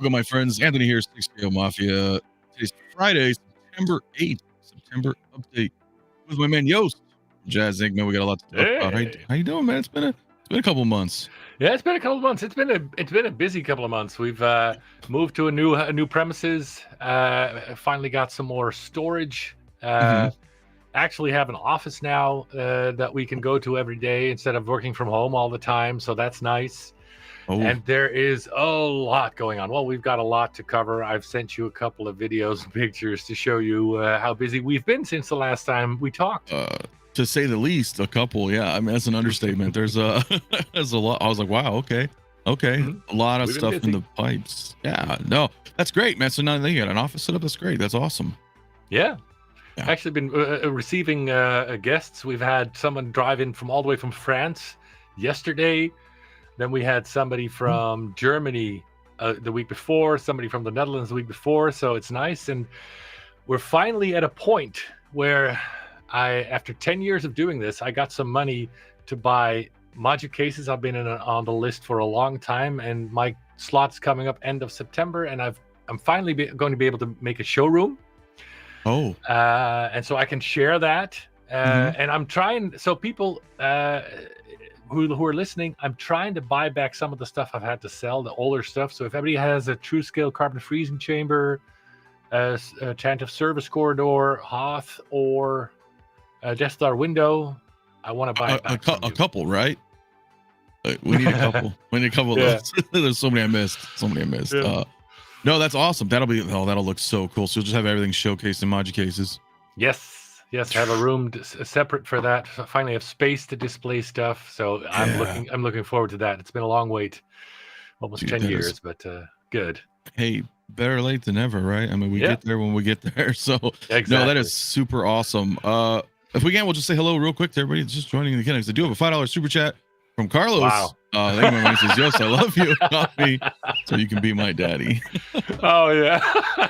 Welcome, my friends. Anthony here, 6KO Mafia. Today's Friday, September 8th. September update with my man Joost. JAZZINC, man, we got a lot to talk about. How you doing, man? It's been a couple months. Yeah, it's been a couple of months. It's been a busy couple of months. We've moved to a new premises. Finally got some more storage. Actually have an office now that we can go to every day instead of working from home all the time. So that's nice. Oh. And there is a lot going on. Well, we've got a lot to cover. I've sent you a couple of videos and pictures to show you how busy we've been since the last time we talked. To say the least, a couple. Yeah, I mean, that's an understatement. There's a lot. I was like, wow, okay. A lot of stuff in the pipes. Yeah, no, that's great, man. So now that you got an office set up, that's great. That's awesome. Yeah. Actually been receiving guests. We've had someone drive in from all the way from France yesterday. Then we had somebody from Germany the week before, somebody from the Netherlands the week before. So it's nice. And we're finally at a point where after 10 years of doing this, I got some money to buy module cases. I've been on the list for a long time, and my slot's coming up end of September. And I'm finally going to be able to make a showroom. Oh. And so I can share that. And I'm trying, so people who are listening, I'm trying to buy back some of the stuff I've had to sell, the older stuff. So if everybody has a true scale carbon freezing chamber, a Tantive service corridor, Hoth, or a Death Star window, I want to buy a couple, right? We need a couple. We need a couple of those. There's so many I missed. Yeah. No, that's awesome. That'll look so cool. So you'll just have everything showcased in module cases. Yes. Have a room separate for that. Finally have space to display stuff. So I'm looking forward to that. It's been a long wait, almost 10 years, but good. Hey, better late than never, right? I mean, we get there when we get there. So exactly. No, that is super awesome. If we can, we'll just say hello real quick to everybody that's just joining the Kennecks. I do have a $5 super chat from Carlos. Wow. Thank you, man. He says, "Yes, I love you. Copy, so you can be my daddy." Oh yeah.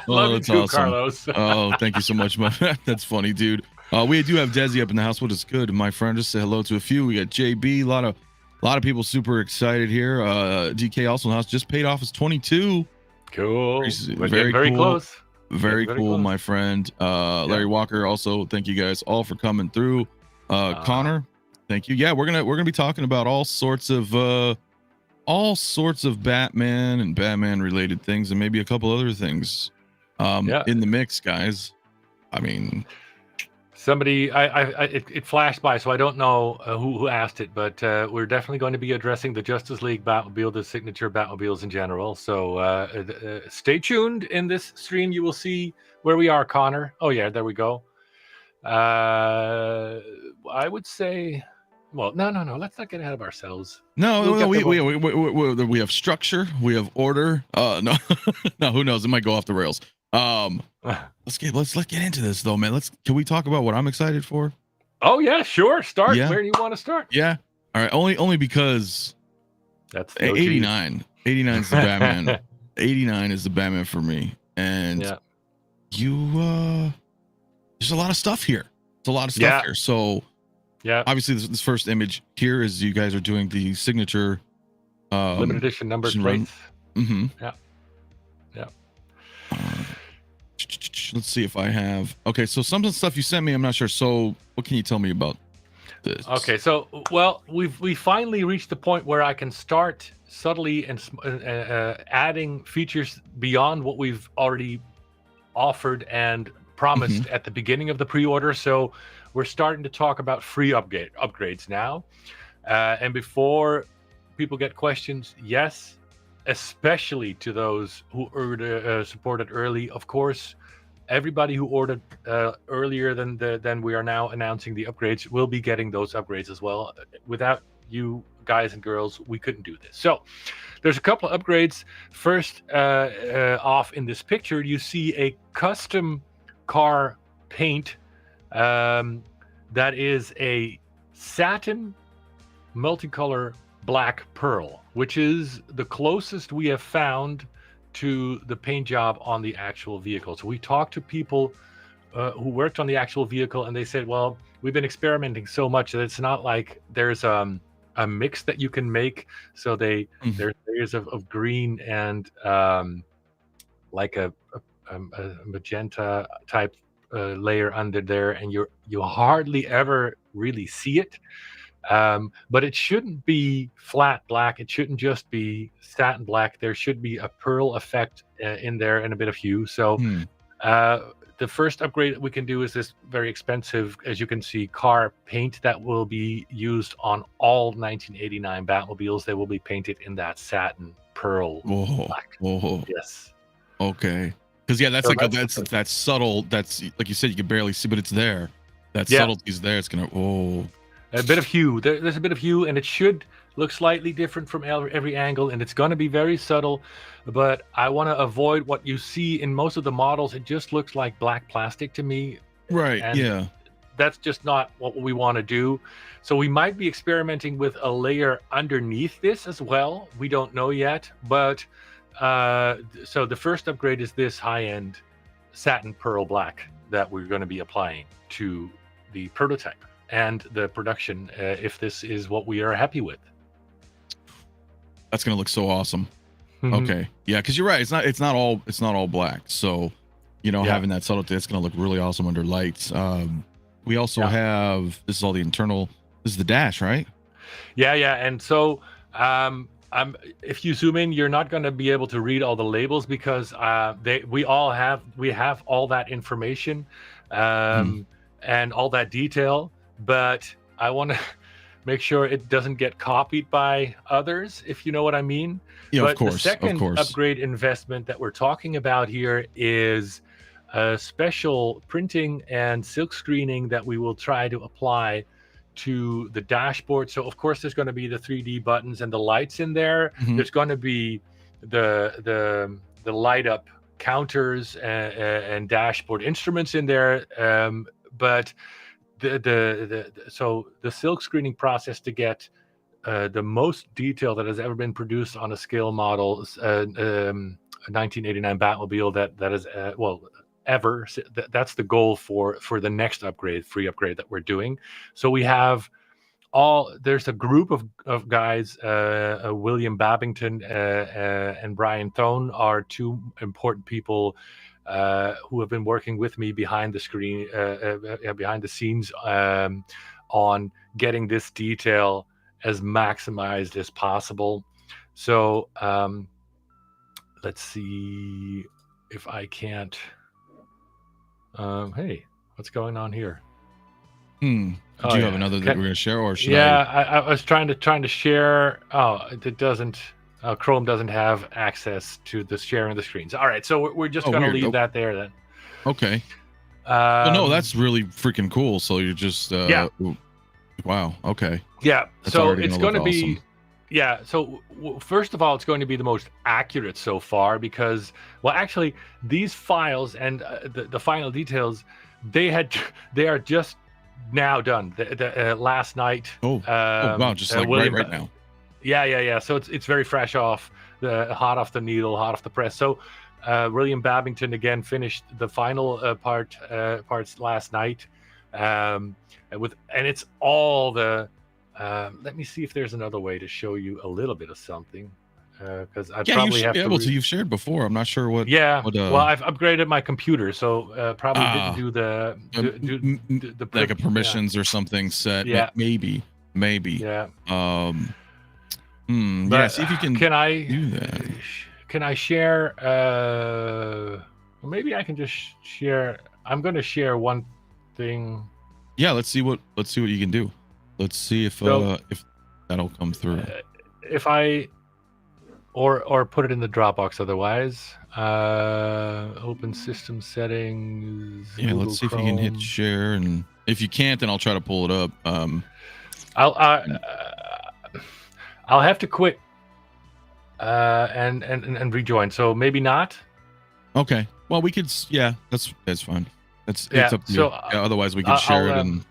Love you too, awesome. Carlos. Oh, thank you so much, man. That's funny, dude. We do have Desi up in the house, which is good. My friend, just say hello to a few. We got JB, a lot of people super excited here. DK also in the house, just paid off his 22. Cool. Very cool. Close. Very cool, close. My friend. Larry Walker, also thank you guys all for coming through. Connor, thank you. Yeah, we're gonna be talking about all sorts of Batman and Batman related things, and maybe a couple other things in the mix, guys. I mean, somebody it flashed by, so I don't know who asked it, but we're definitely going to be addressing the Justice League Batmobile, the signature Batmobiles in general. So stay tuned. In this stream you will see where we are, Connor. Oh yeah, there we go. I would say, well, no, let's not get ahead of ourselves. No, we have structure, we have order. No, who knows? It might go off the rails. Let's get into this though, man. Can we talk about what I'm excited for? Oh yeah, sure. Start. Where do you want to start? Yeah. All right. Only because that's 89. 89 is the Batman. 89 is the Batman for me. And there's a lot of stuff here. It's a lot of stuff here. So obviously this first image here is you guys are doing the signature limited edition number plates. Let's see if I have. Okay, so some of the stuff you sent me, I'm not sure. So what can you tell me about this? Okay, so we finally reached the point where I can start subtly and adding features beyond what we've already offered and promised at the beginning of the pre-order. So we're starting to talk about free upgrades now. And before people get questions, yes, especially to those who supported early, of course. Everybody who ordered earlier than we are now announcing the upgrades will be getting those upgrades as well. Without you guys and girls, we couldn't do this. So there's a couple of upgrades. First off, in this picture, you see a custom car paint that is a satin multicolor black pearl, which is the closest we have found to the paint job on the actual vehicle. So we talked to people who worked on the actual vehicle, and they said, well, we've been experimenting so much that it's not like there's a mix that you can make. So there's layers of green and like a magenta type layer under there, and you hardly ever really see it. But it shouldn't be flat black. It shouldn't just be satin black. There should be a pearl effect in there and a bit of hue. So the first upgrade that we can do is this very expensive, as you can see, car paint that will be used on all 1989 Batmobiles. They will be painted in that satin pearl black. Yes. Okay. Because that's so that's subtle. That's like you said, you can barely see, but it's there. That subtlety's there. It's gonna a bit of hue. There's a bit of hue, and it should look slightly different from every angle, and it's going to be very subtle. But I want to avoid what you see in most of the models. It just looks like black plastic to me. Right. And that's just not what we want to do. So we might be experimenting with a layer underneath this as well. We don't know yet. But so the first upgrade is this high-end satin pearl black that we're going to be applying to the prototype and the production, if this is what we are happy with. That's gonna look so awesome. Okay, yeah, because you're right. It's not all black. So, having that subtlety, it's gonna look really awesome under lights. We also have, this is all the internal. This is the dash, right? Yeah, and so if you zoom in, you're not going to be able to read all the labels because we have all that information and all that detail, but I want to make sure it doesn't get copied by others, if you know what I mean. Yeah, but of course. The second upgrade investment that we're talking about here is a special printing and silk screening that we will try to apply to the dashboard. So of course there's going to be the 3D buttons and the lights in there. There's going to be the light up counters and dashboard instruments in there. But so the silk screening process to get the most detail that has ever been produced on a scale model, 1989 Batmobile that is ever. That's the goal for the next free upgrade that we're doing. So we have there's a group of guys, William Babington and Brian Thone are two important people who have been working with me behind the screen, behind the scenes, on getting this detail as maximized as possible. So let's see if I can't. Hey, what's going on here? Do you have another that we're gonna share, or should I was trying to share. It doesn't. Chrome doesn't have access to the sharing the screens. All right, so we're just gonna leave that there then. Okay. No, that's really freaking cool. So you're just wow. Okay. Yeah. That's so it's going to be awesome. Yeah. So first of all, it's going to be the most accurate so far because, well, actually, these files and the final details, they are just now done. The last night. Wow! Just like right now. Yeah. So it's very fresh off hot off the needle, hot off the press. So William Babington again finished the final parts last night, and it's all the. Let me see if there's another way to show you a little bit of something, because I probably you should be able to. You've shared before. I'm not sure what. Yeah. Well, I've upgraded my computer, so probably didn't do the like a permissions or something set. Yeah. Maybe. Yeah. See if you can. Can I do that? Can I share? Maybe I can just share. I'm going to share one thing. Yeah. Let's see what you can do. Let's see if that'll come through. If I or put it in the Dropbox otherwise. Open system settings. Yeah, Google let's see Chrome. if you can hit share, and if you can't, then I'll try to pull it up. I'll have to quit and rejoin. So maybe not. Okay. Well, we could. Yeah, that's fine. It's up to you. Otherwise, we could share it and.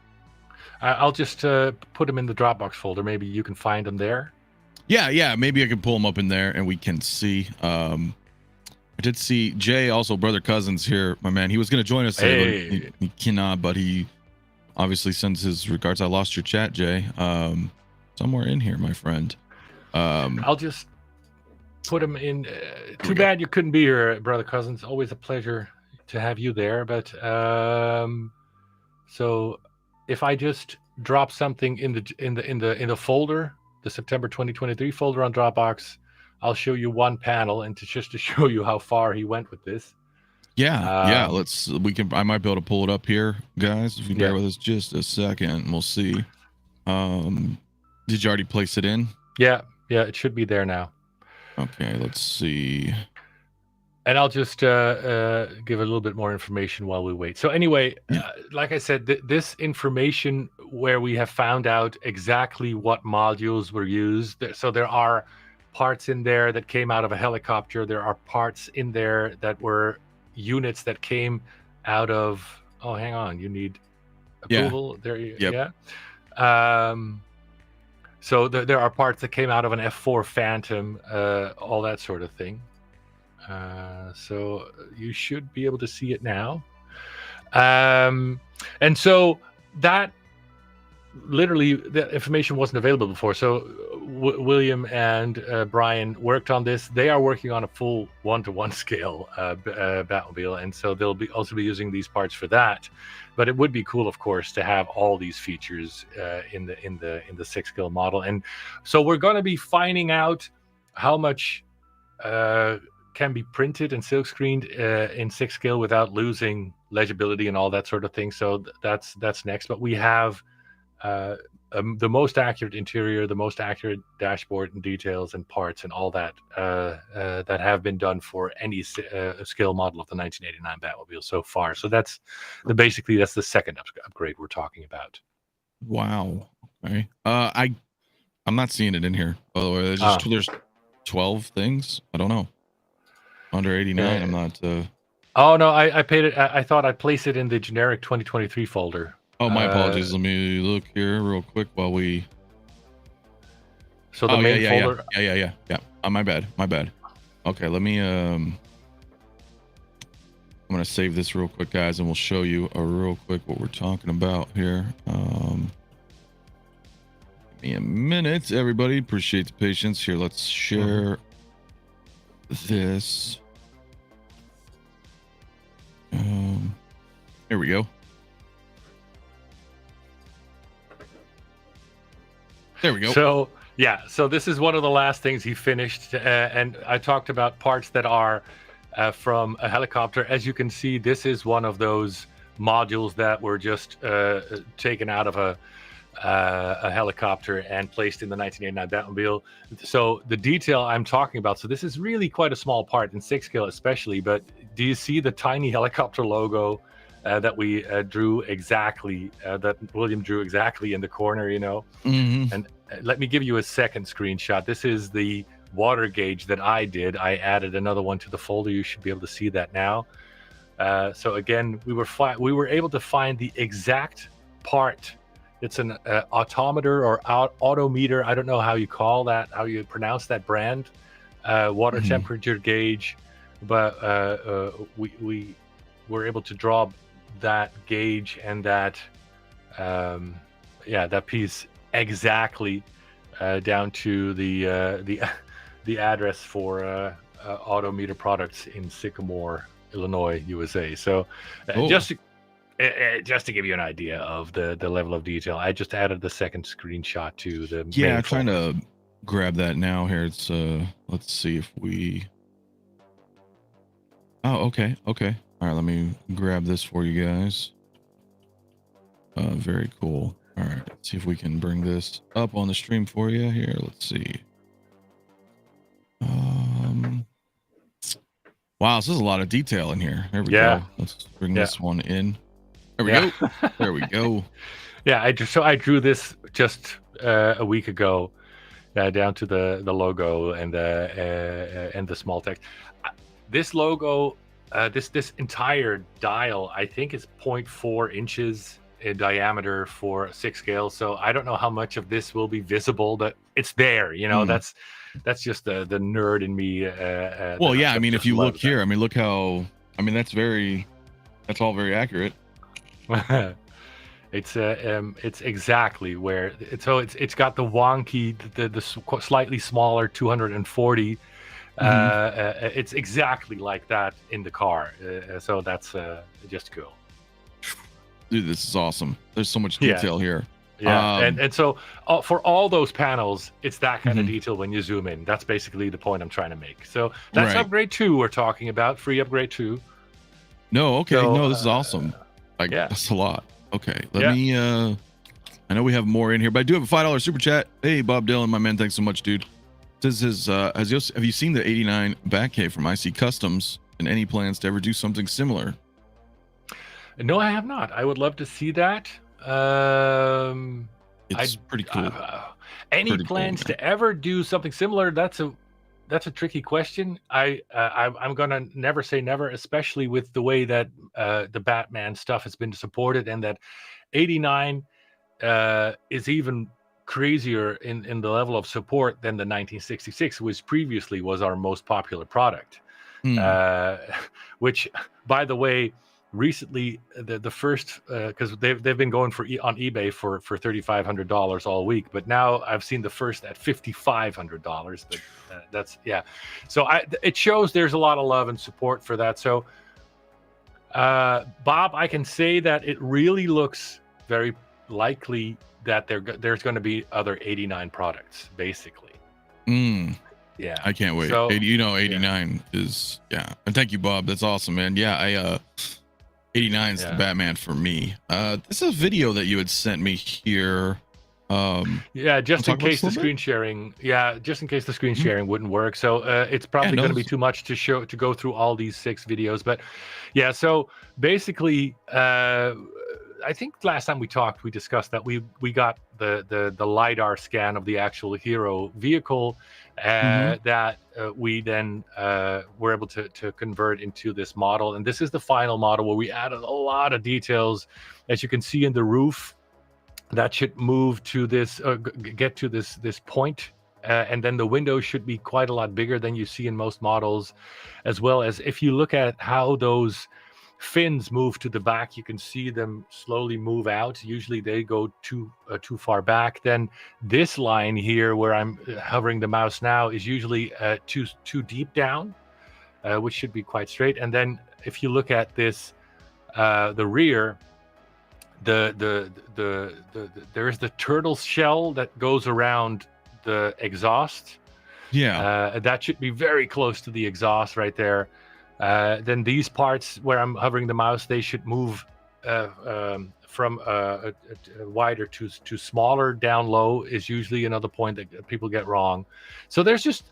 I'll just put them in the Dropbox folder. Maybe you can find them there. Yeah. Maybe I can pull them up in there and we can see. I did see Jay, also brother Cousins here, my man. He was going to join us today, but he cannot. But he obviously sends his regards. I lost your chat, Jay. Somewhere in here, my friend. I'll just put them in. Too bad you couldn't be here, brother Cousins. Always a pleasure to have you there. But so if I just drop something in the folder, the September 2023 folder on Dropbox, I'll show you one panel, and just to show you how far he went with this. Yeah, I might be able to pull it up here, guys. If you bear with us just a second, we'll see. Did you already place it in? Yeah, it should be there now. Okay, let's see. And I'll just give a little bit more information while we wait. So anyway, like I said, this information where we have found out exactly what modules were used. So there are parts in there that came out of a helicopter. There are parts in there that were units that came out of. Oh, hang on, you need approval. There, yeah. So there are parts that came out of an F4 Phantom, all that sort of thing. So you should be able to see it now. And so that literally, the information wasn't available before. So William and Brian worked on this. They are working on a full 1-to-1 scale Batmobile, and so they'll also be using these parts for that. But it would be cool, of course, to have all these features in the 6-scale model. And so we're going to be finding out how much can be printed and silkscreened in 6-scale without losing legibility and all that sort of thing. So that's next. But we have the most accurate interior, the most accurate dashboard and details and parts and all that that have been done for any scale model of the 1989 Batmobile so far. So that's basically the second upgrade we're talking about. Wow. Okay. I'm not seeing it in here. By the way, there's 12 things. I don't know. Under 89, I'm not. Oh no, I paid it. I thought I'd place it in the generic 2023 folder. Oh, my apologies. Let me look here real quick while we. So the main folder. Yeah. My bad. Okay, let me. I'm gonna save this real quick, guys, and we'll show you real quick what we're talking about here. Give me a minute, everybody. Appreciate the patience here. Let's share this. Here we go. There we go. So this is one of the last things he finished, and I talked about parts that are from a helicopter. As you can see, this is one of those modules that were just taken out of a helicopter and placed in the 1989 Batmobile. So the detail I'm talking about, so this is really quite a small part in 6-scale especially, but do you see the tiny helicopter logo that we drew exactly, that William drew exactly in the corner, you know? Mm-hmm. And let me give you a second screenshot. This is the water gauge that I did. I added another one to the folder. You should be able to see that now. So again, we were able to find the exact part. It's an autometer or autometer. I don't know how you call that, how you pronounce that brand. Water temperature gauge, but we were able to draw that gauge and that that piece exactly down to the address for autometer products in Sycamore, Illinois, USA. So just to give you an idea of the level of detail, I just added the second screenshot to the main I'm trying to grab that now here. It's let's see if we okay. All right, let me grab this for you guys. Very cool. All right, let's see if we can bring this up on the stream for you here. Let's see. Wow, this is a lot of detail in here. There we go. Let's bring this one in. There we go. There we go. Yeah, I drew this just a week ago, down to the logo and the small text. This logo, this entire dial, I think is 0.4 inches in diameter for 6-scale. So I don't know how much of this will be visible, but it's there. You know, that's just the nerd in me. Well, yeah. I mean, if you look here, I mean, look how. I mean, that's all very accurate. It's exactly where it's got the wonky, the slightly smaller 240 It's exactly like that in the car. So that's just cool. Dude, this is awesome. There's so much detail here. Yeah, and so for all those panels, it's that kind of detail when you zoom in. That's basically the point I'm trying to make. So that's upgrade 2 we're talking about, free upgrade 2. No, okay, so, no, this is awesome. That's a lot. Okay, let me. I know we have more in here, but I do have a $5 super chat. Hey, Bob Dylan, my man, thanks so much, dude. This is have you seen the '89 Batcave from IC Customs, and any plans to ever do something similar? No, I have not. I would love to see that. It's pretty cool. Any plans to ever do something similar? That's a tricky question. I'm gonna never say never, especially with the way that the Batman stuff has been supported, and that '89 is even crazier in the level of support than the 1966, which previously was our most popular product. Which, by the way, recently the first because they've been going on eBay for $3,500 all week, but now I've seen the first at $5,500. But that's so it shows there's a lot of love and support for that. So Bob, I can say that it really looks very likely that there's going to be other '89 products, basically. Yeah, I can't wait. So, 89 is and thank you, Bob. That's awesome, man. Yeah, 89 is the Batman for me. This is a video that you had sent me here. Just in case the screen sharing. Yeah, just in case the screen sharing wouldn't work. So it's probably going to be too much to go through all these 6 videos. But yeah, so basically, I think last time we talked, we discussed that we got the LiDAR scan of the actual hero vehicle that we then were able to convert into this model. And this is the final model where we added a lot of details. As you can see in the roof, that should move to this, get to this point. And then the windows should be quite a lot bigger than you see in most models, as well as if you look at how those fins move to the back, you can see them slowly move out. Usually they go too far back. Then this line here where I'm hovering the mouse now is usually too deep down, which should be quite straight. And then if you look at this, the rear, there is the turtle shell that goes around the exhaust. That should be very close to the exhaust right there. Then these parts where I'm hovering the mouse, they should move from wider to smaller down low is usually another point that people get wrong. So there's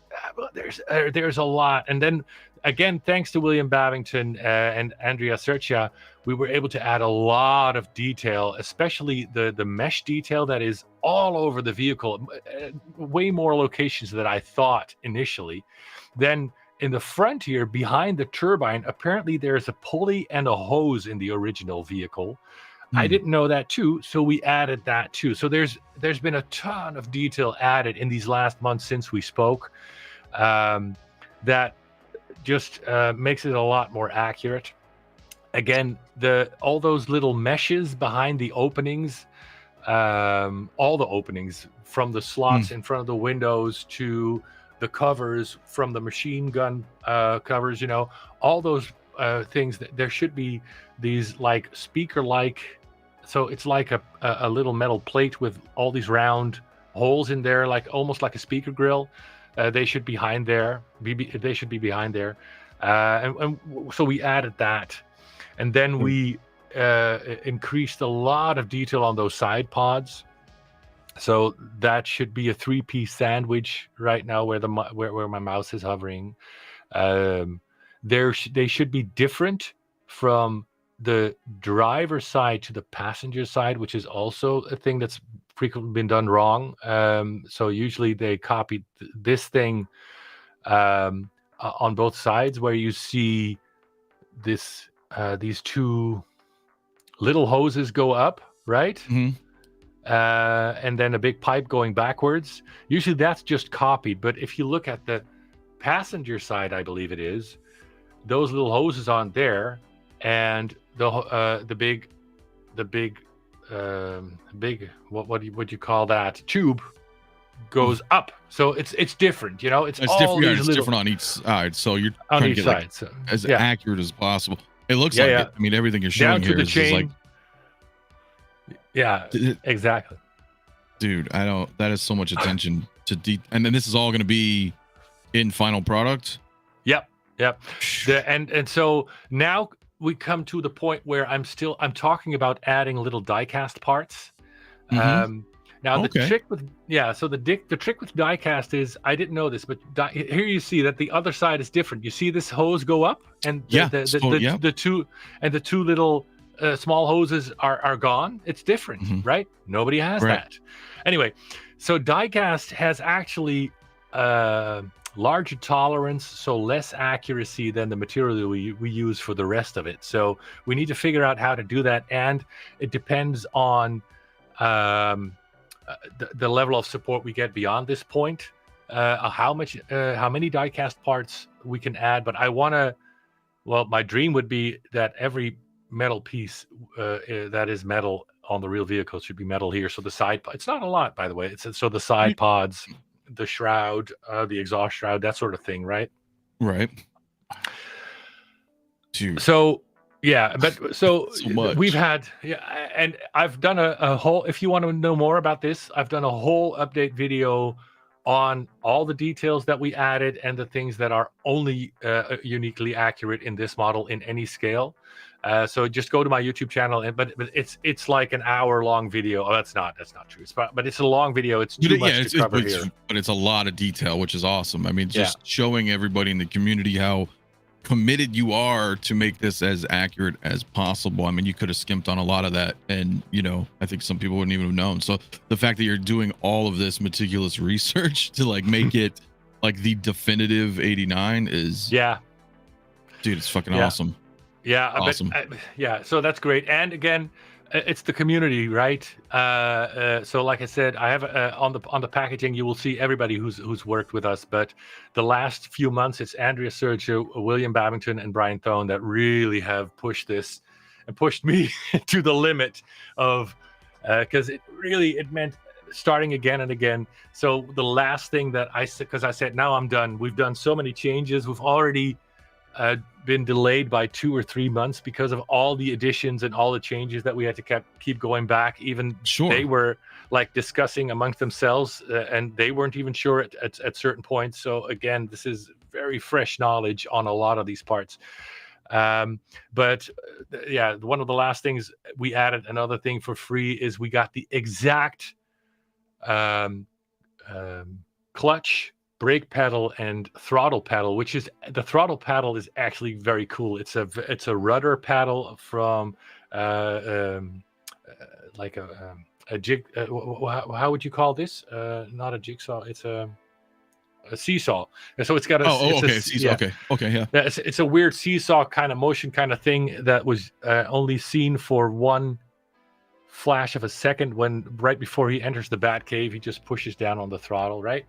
a lot. And then again, thanks to William Babington and Andrea Sercia, we were able to add a lot of detail, especially the mesh detail that is all over the vehicle, way more locations than I thought initially. Then in the front here, behind the turbine, apparently there's a pulley and a hose in the original vehicle. I didn't know that too, so we added that too. So there's been a ton of detail added in these last months since we spoke, that just makes it a lot more accurate. Again, all those little meshes behind the openings, all the openings from the slots in front of the windows to the covers from the machine gun covers, all those things. There should be these like speaker-like, so it's like a little metal plate with all these round holes in there, like almost like a speaker grill. They should be behind there. They should be behind there, and so we added that, and then we increased a lot of detail on those side pods. So that should be a 3-piece sandwich right now where my mouse is hovering. They should be different from the driver's side to the passenger side, which is also a thing that's frequently been done wrong. So usually they copied this thing on both sides, where you see these 2 little hoses go up, right? And then a big pipe going backwards. Usually that's just copied, but if you look at the passenger side, I believe it is, those little hoses on there, and the big what would you call that, tube goes up. So it's different, you know. It's all different. Yeah, these it's little different on each side. So you're on trying each to get side. like, So as accurate as possible. It looks Yeah, like yeah. it. I mean, everything you're down showing to here the is just like, chain. Yeah, exactly. dude, I don't. That is so much attention to and then this is all going to be in final product. Yep. And so now we come to the point where I'm talking about adding little die-cast parts. Now the trick with the trick with die-cast is, I didn't know this, but here you see that the other side is different. You see this hose go up, and the two little small hoses are gone. It's different, right? Nobody has that. Anyway, so die-cast has actually larger tolerance, so less accuracy than the material we use for the rest of it. So we need to figure out how to do that, and it depends on the level of support we get beyond this point, how many die-cast parts we can add. But I want to, well, my dream would be that every metal piece that is metal on the real vehicle should be metal here. So the side, it's not a lot, by the way. So the side pods, the shroud, the exhaust shroud, that sort of thing, right? Right. Dude. So yeah, but so much. We've had, and I've done a whole, if you want to know more about this, I've done a whole update video on all the details that we added and the things that are only uniquely accurate in this model in any scale. So just go to my YouTube channel, but it's like an hour-long video. Oh, that's not true. But it's a long video. It's too much to cover here. But it's a lot of detail, which is awesome. I mean, just showing everybody in the community how committed you are to make this as accurate as possible. I mean, you could have skimped on a lot of that, and I think some people wouldn't even have known. So the fact that you're doing all of this meticulous research to like make it like the definitive 89 is dude, it's fucking awesome. Yeah, awesome. So that's great. And again, it's the community, right? So like I said, I have on the packaging, you will see everybody who's worked with us. But the last few months, it's Andrea Sergio, William Babington, and Brian Thone that really have pushed this and pushed me to the limit of, because it meant starting again and again. So the last thing that I said, because I said, now I'm done. We've done so many changes. We've already been delayed by 2 or 3 months because of all the additions and all the changes that we had to keep going back. Even they were like discussing amongst themselves, and they weren't even sure at certain points. So again, this is very fresh knowledge on a lot of these parts. But one of the last things we added, another thing for free, is we got the exact clutch, brake pedal, and throttle pedal, which is, the throttle pedal is actually very cool. It's a rudder pedal from like a jig. How would you call this? Not a jigsaw. It's a seesaw. And so it's got a seesaw. Okay. It's a weird seesaw kind of motion kind of thing that was only seen for one flash of a second, when right before he enters the bat cave, he just pushes down on the throttle, right?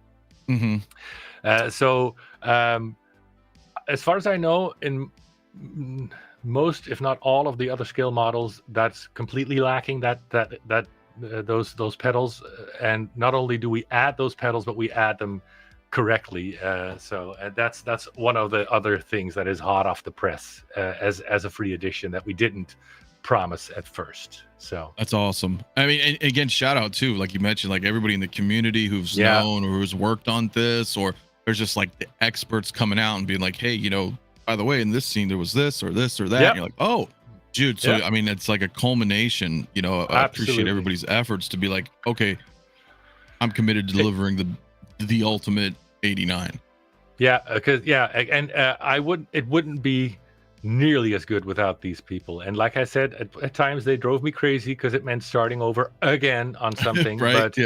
So as far as I know, in most, if not all, of the other scale models, that's completely lacking those pedals. And not only do we add those pedals, but we add them correctly. So that's one of the other things that is hot off the press as a free edition that we didn't promise at first. So that's awesome. I mean, and again, shout out to, like you mentioned, like everybody in the community who's known or who's worked on this, or there's just like the experts coming out and being like, hey, by the way, in this scene there was this or this or that. And you're like, oh, dude. So I mean, it's like a culmination. I appreciate everybody's efforts to be like, okay, I'm committed to delivering the ultimate 89. Because it wouldn't be nearly as good without these people. And like I said, at times they drove me crazy because it meant starting over again on something. Right. But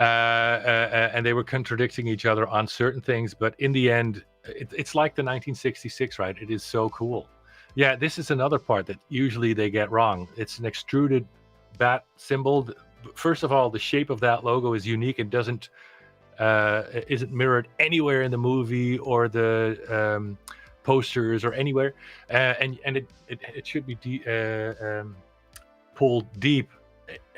and they were contradicting each other on certain things, but in the end, it's like the 1966, right? It is so cool. This is another part that usually they get wrong. It's an extruded bat symbol. First of all, the shape of that logo is unique and isn't mirrored anywhere in the movie or the posters or anywhere, and it should be pulled deep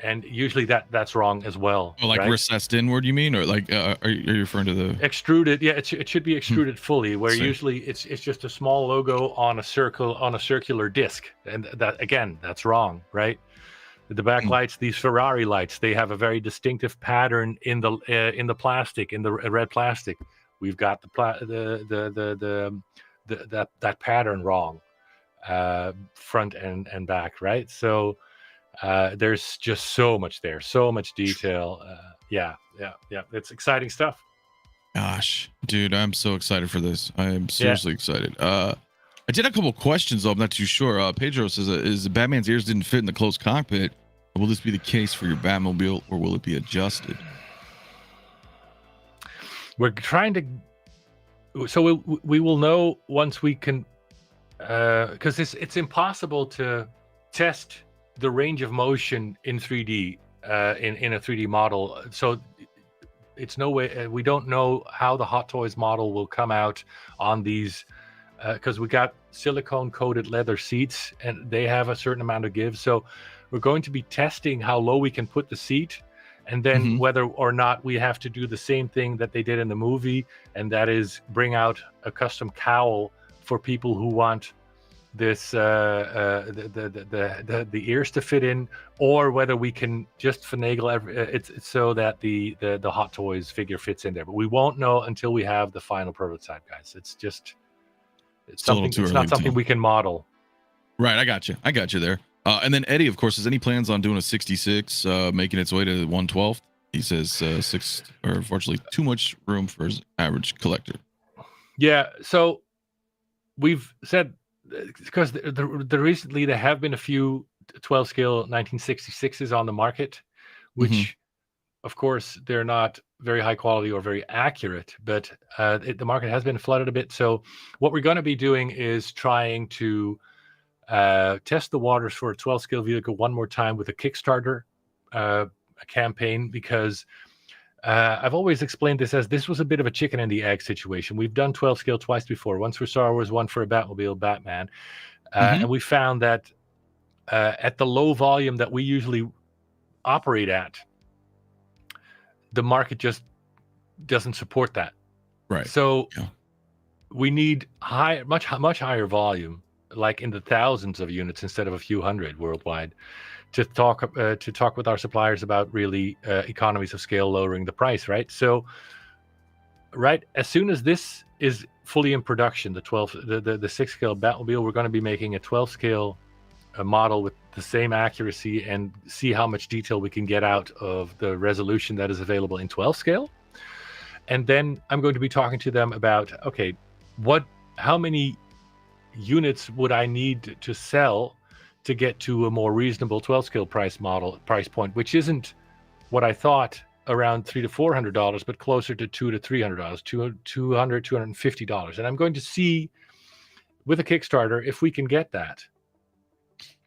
and usually that's wrong as well. Oh, like right? recessed inward, you mean, or like are you referring to the extruded? Yeah, it should be extruded fully. Where usually it's just a small logo on a circular disc, and that again, that's wrong, right? The backlights, these Ferrari lights, they have a very distinctive pattern in the plastic, in the red plastic. We've got that pattern wrong, front and back, right? So there's just so much there, so much detail. Yeah, it's exciting stuff. Gosh, dude, I'm so excited for this. I am seriously excited. I did have a couple questions though. I'm not too sure. Pedro says, "Is Batman's ears didn't fit in the closed cockpit? Will this be the case for your Batmobile, or will it be adjusted?" We're trying to. So we will know once we can, because it's impossible to test the range of motion in 3D in a 3D model. So it's no way. We don't know how the Hot Toys model will come out on these. Because we got silicone coated leather seats and they have a certain amount of give. So we're going to be testing how low we can put the seat, and then whether or not we have to do the same thing that they did in the movie, and that is bring out a custom cowl for people who want this the ears to fit in, or whether we can just finagle it's so that the Hot Toys figure fits in there. But we won't know until we have the final prototype, guys. It's something. It's not something we can model. Right, I got you there. And then Eddie, of course, has any plans on doing a 66, making its way to 112th? He says 6, or unfortunately too much room for his average collector. Yeah, so we've said, because recently there have been a few 12 scale 1966s on the market, which of course they're not very high quality or very accurate, but the market has been flooded a bit. So what we're going to be doing is trying to test the waters for a 12 scale vehicle one more time with a Kickstarter campaign, because I've always explained this was a bit of a chicken and the egg situation. We've done 12 scale twice before, once for Star Wars, one for a Batmobile, Batman. And we found that at the low volume that we usually operate at, the market just doesn't support that. Right. So we need much higher volume, like in the thousands of units instead of a few hundred worldwide, to talk with our suppliers about really economies of scale, lowering the price, right? So as soon as this is fully in production, the 6 scale Batmobile, we're going to be making a 12 scale model with the same accuracy, and see how much detail we can get out of the resolution that is available in 12 scale. And then I'm going to be talking to them about, okay, how many units would I need to sell to get to a more reasonable 12 scale price point, which isn't what I thought, around $300 to $400, but closer to $200 to $300, $250. And I'm going to see with a Kickstarter if we can get that.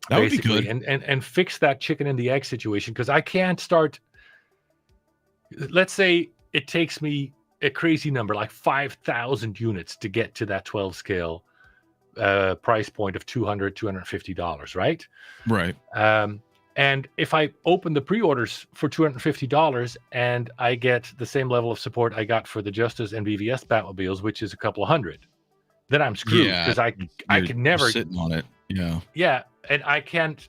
That would be good. And fix that chicken and the egg situation, because I can't start. Let's say it takes me a crazy number like 5,000 units to get to that 12 scale price point of $200, $250, right? Right. And if I open the pre-orders for $250 and I get the same level of support I got for the Justice and BvS Batmobiles, which is a couple of hundred, then I'm screwed, because I can never sitting on it. Yeah, and I can't.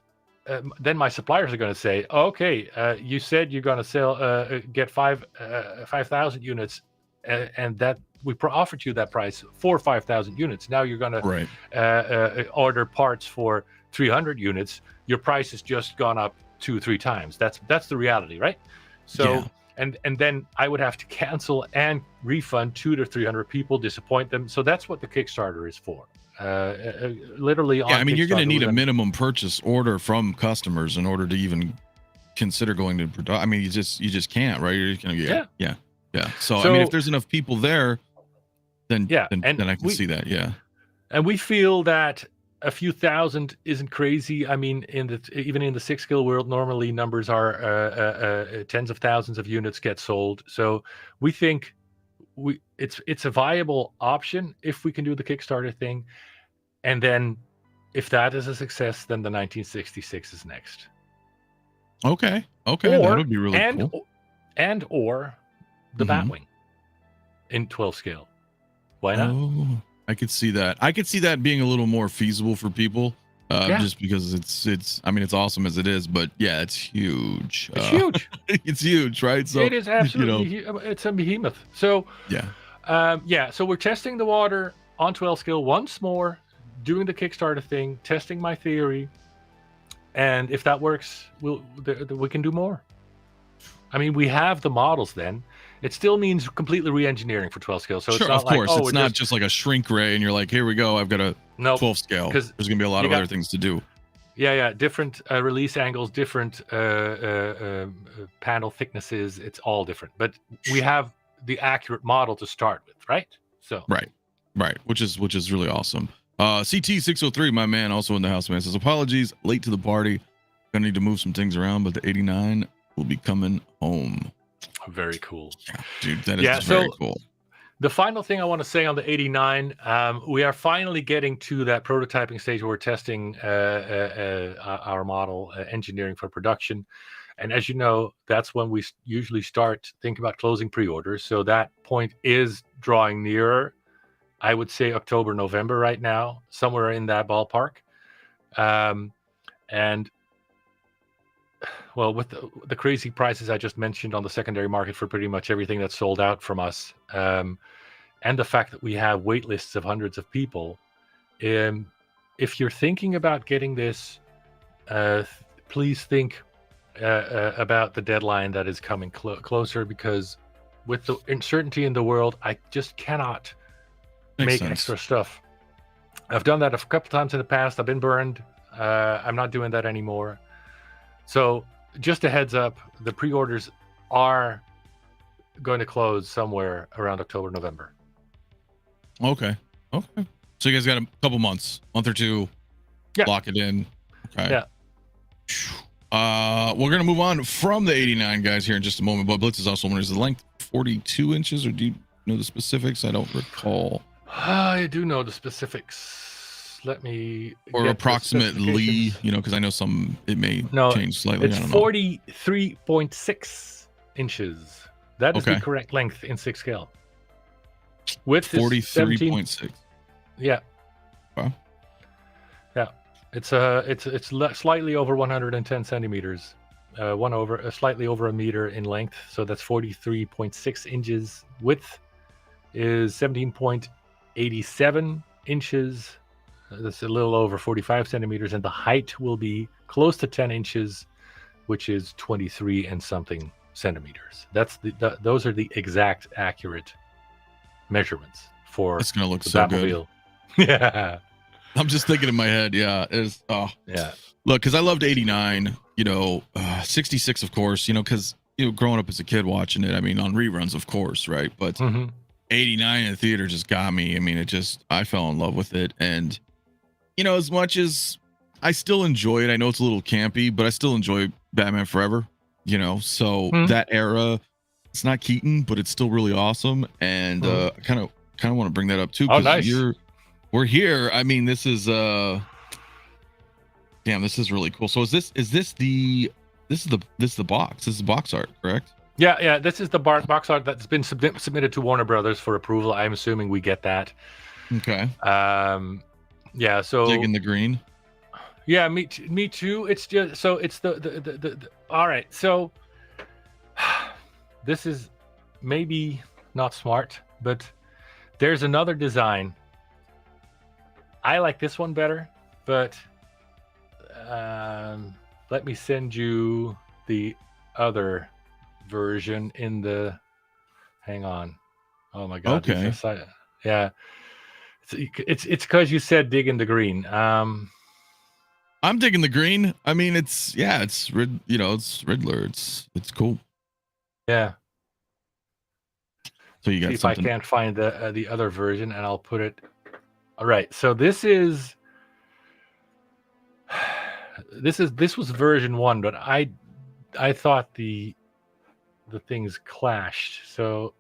Then my suppliers are going to say, "Okay, you said you're going to get 5,000 units, and that we offered you that price for 5,000 units. Now you're going to order parts for 300 units. Your price has just gone up 2-3 times. That's the reality, right? So." And then I would have to cancel and refund 200 to 300 people, disappoint them. So that's what the Kickstarter is for. Literally. I mean, you're going to need a minimum purchase order from customers in order to even consider going to production. I mean, you just can't, right? You're going to yeah. So I mean, if there's enough people there, then I can see that. Yeah. And we feel that a few thousand isn't crazy. I mean, even in the 6 scale world, normally numbers are tens of thousands of units get sold. So we think it's a viable option if we can do the Kickstarter thing. And then if that is a success, then the 1966 is next. Okay. That would be really cool. Or the Batwing in 12 scale. Why not? Oh, I could see that. I could see that being a little more feasible for people. Just because it's I mean, it's awesome as it is, but yeah, it's huge. It's huge. It's huge, right? So it is absolutely, it's a behemoth. So so we're testing the water on 12 scale once more, doing the Kickstarter thing, testing my theory, and if that works, we can do more. I mean, we have the models then. It still means completely re-engineering for 12 scale. So sure, it's not of course, like, it's not just like a shrink ray and you're like, here we go, I've got a 12 scale. Because there's gonna be a lot of other things to do. Yeah, different release angles, different panel thicknesses. It's all different, but we have the accurate model to start with, right? So right, which is really awesome. CT603, my man, also in the house, man, says apologies, late to the party. Gonna need to move some things around, but the 89 will be coming home. Very cool. Yeah, dude, that is very cool. The final thing I want to say on the 89, we are finally getting to that prototyping stage where we're testing our model, engineering for production. And as you know, that's when we usually start thinking about closing pre-orders. So that point is drawing nearer. I would say October, November right now, somewhere in that ballpark. And well, with the crazy prices I just mentioned on the secondary market for pretty much everything that's sold out from us, and the fact that we have wait lists of hundreds of people, if you're thinking about getting this, please think about the deadline that is coming closer, because with the uncertainty in the world, I just cannot make extra stuff. I've done that a couple times in the past. I've been burned. I'm not doing that anymore. So just a heads up, the pre-orders are going to close somewhere around October, November. Okay. So you guys got a couple months, month or two, lock it in. Okay. Yeah. We're going to move on from the 89 guys here in just a moment, but Blitz is also wondering, is the length 42 inches, or do you know the specifics? I don't recall. I do know the specifics. Let me, or approximately, because I know some, it may change slightly. It's 43.6 inches. That is the correct length in 6 scale. Width is 43.6. Yeah. Wow. Yeah. It's slightly over 110 centimeters. Slightly over a meter in length. So that's 43.6 inches. Width is 17.87 inches. That's a little over 45 centimeters, and the height will be close to 10 inches, which is 23 and something centimeters. That's those are the exact accurate measurements for it's gonna look the so Batmobile. good. Yeah, I'm just thinking in my head. Yeah, it's yeah. Look, because I loved 89. 66, of course. Because growing up as a kid watching it. I mean, on reruns, of course, right? But 89 in the theater just got me. I mean, I fell in love with it, and as much as I still enjoy it, I know it's a little campy, but I still enjoy Batman Forever. So that era, it's not Keaton, but it's still really awesome, and I kind of want to bring that up too. Oh, nice. We're here. I mean, this is damn, this is really cool. So is this the box? This is the box art, correct? Yeah. This is the box art that's been submitted to Warner Brothers for approval. I'm assuming we get that. Okay. Yeah. So digging the green. Yeah, me too. It's just so it's the all right. So this is maybe not smart, but there's another design. I like this one better, but let me send you the other version in the. Hang on. Oh my God. Okay. Yeah. It's because you said dig in the green. I'm digging the green. I mean, it's Riddler. It's cool. Yeah. So you got. See if I can't find the other version, and I'll put it. All right. So this was version 1, but I thought the things clashed. So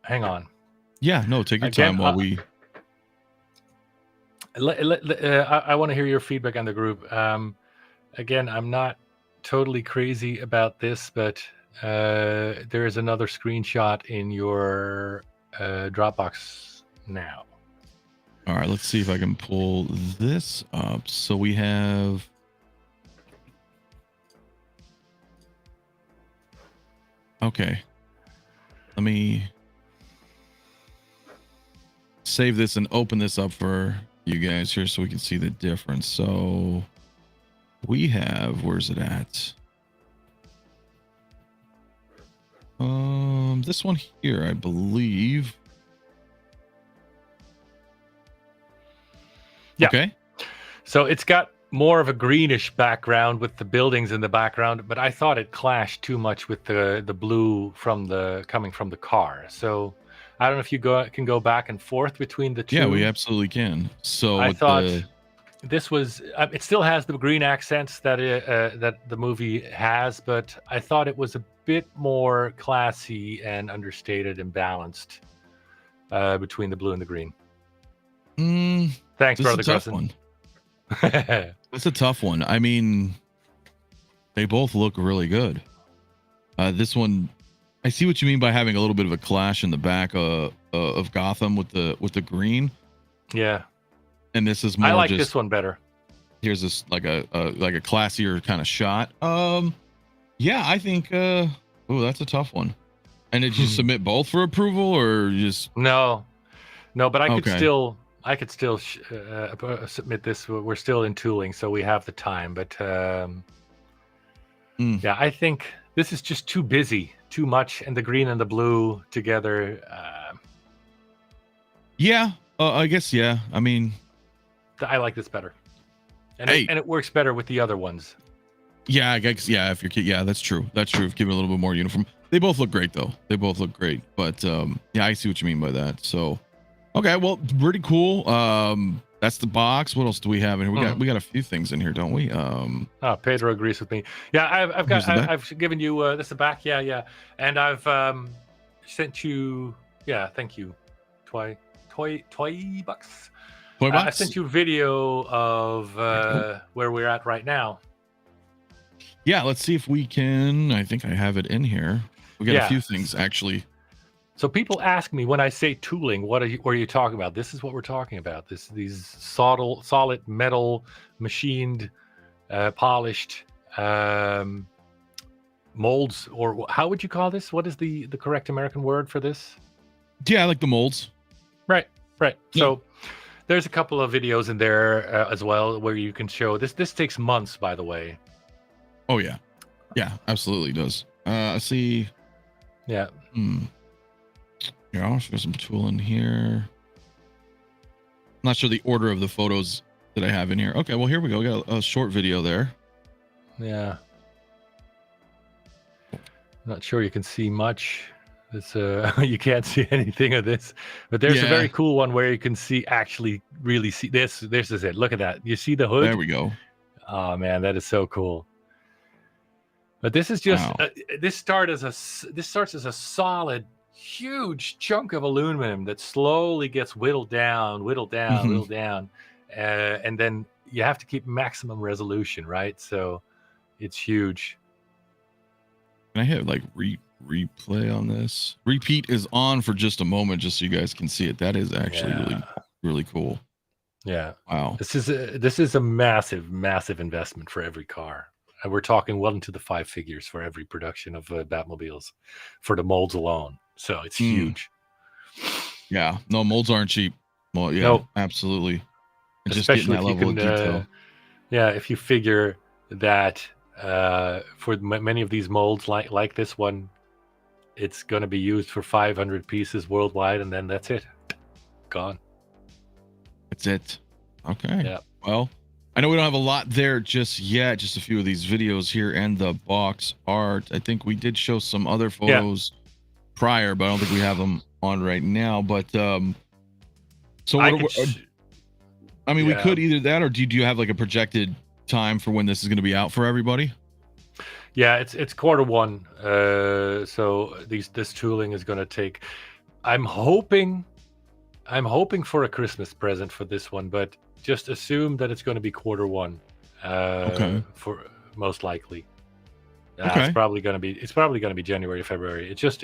hang on. Yeah. No. Take your time while we. I want to hear your feedback on the group. Again, I'm not totally crazy about this, but there is another screenshot in your Dropbox now. All right, let's see if I can pull this up. So we have. Okay. Let me save this and open this up for you guys here so we can see the difference. So we have, where's it at? This one here, I believe. Yeah. Okay. So it's got more of a greenish background with the buildings in the background, but I thought it clashed too much with the blue coming from the car. So I don't know if you can go back and forth between the two. Yeah, we absolutely can. So I thought this was it still has the green accents that that the movie has, but I thought it was a bit more classy and understated and balanced between the blue and the green. Thanks, brother Grusson. That's a tough one. I mean, they both look really good. This one, I see what you mean by having a little bit of a clash in the back of Gotham with the green. Yeah. And this is more. I like just, this one better. Here's this like a classier kind of shot. Yeah, I think. Oh, that's a tough one. And did you submit both for approval, or just no? But I could still submit this. We're still in tooling, so we have the time. But yeah, I think this is just too busy, too much, and the green and the blue together. Yeah, I guess. Yeah, I mean, I like this better, and hey. it works better with the other ones. Yeah, I guess. Yeah, if you're yeah, that's true. That's true. Give it a little bit more uniform. They both look great, though. They both look great. But yeah, I see what you mean by that. So. Okay, well, pretty cool. That's the box. What else do we have in here? We got a few things in here, don't we? Pedro agrees with me. Yeah, I've given you this is the back. Yeah, and I've sent you. Yeah, thank you, 𝗕𝗘𝗖𝗢𝗕𝗥. I sent you a video of where we're at right now. Yeah, let's see if we can. I think I have it in here. We got a few things actually. So people ask me when I say tooling, what are you talking about? This is what we're talking about. These solid metal, machined, polished molds, or how would you call this? What is the correct American word for this? Yeah, I like the molds. Right. Yeah. So there's a couple of videos in there as well where you can show this. This takes months, by the way. Oh yeah, absolutely does. I see. Yeah. Here, I'll show some tool in here. I'm not sure the order of the photos that I have in here. Okay, well, here we go. We got a short video there. Yeah. Not sure you can see much. It's you can't see anything of this, but there's a very cool one where you can actually really see this. This is it. Look at that. You see the hood? There we go. Oh man, that is so cool. But this is just this starts as a solid, huge chunk of aluminum that slowly gets whittled down, and then you have to keep maximum resolution, right? So it's huge. Can I hit like replay on this? Repeat is on for just a moment, just so you guys can see it. That is actually really cool. Yeah. Wow. This is a massive investment for every car. And we're talking well into the 5 figures for every production of Batmobiles for the molds alone. So it's huge. Yeah. No, molds aren't cheap. Well, yeah, nope. Absolutely. And just getting that level of detail. Yeah, if you figure that for many of these molds, like this one, it's going to be used for 500 pieces worldwide, and then that's it. Gone. That's it. Okay. Yeah. Well, I know we don't have a lot there just yet, just a few of these videos here and the box art. I think we did show some other photos prior, but I don't think we have them on right now. But so I mean, we could either that, or do you have like a projected time for when this is going to be out for everybody? Yeah, it's Q1. So this tooling is going to take. I'm hoping for a Christmas present for this one, but just assume that it's going to be Q1. Okay. For most likely. It's probably going to be January, February. It just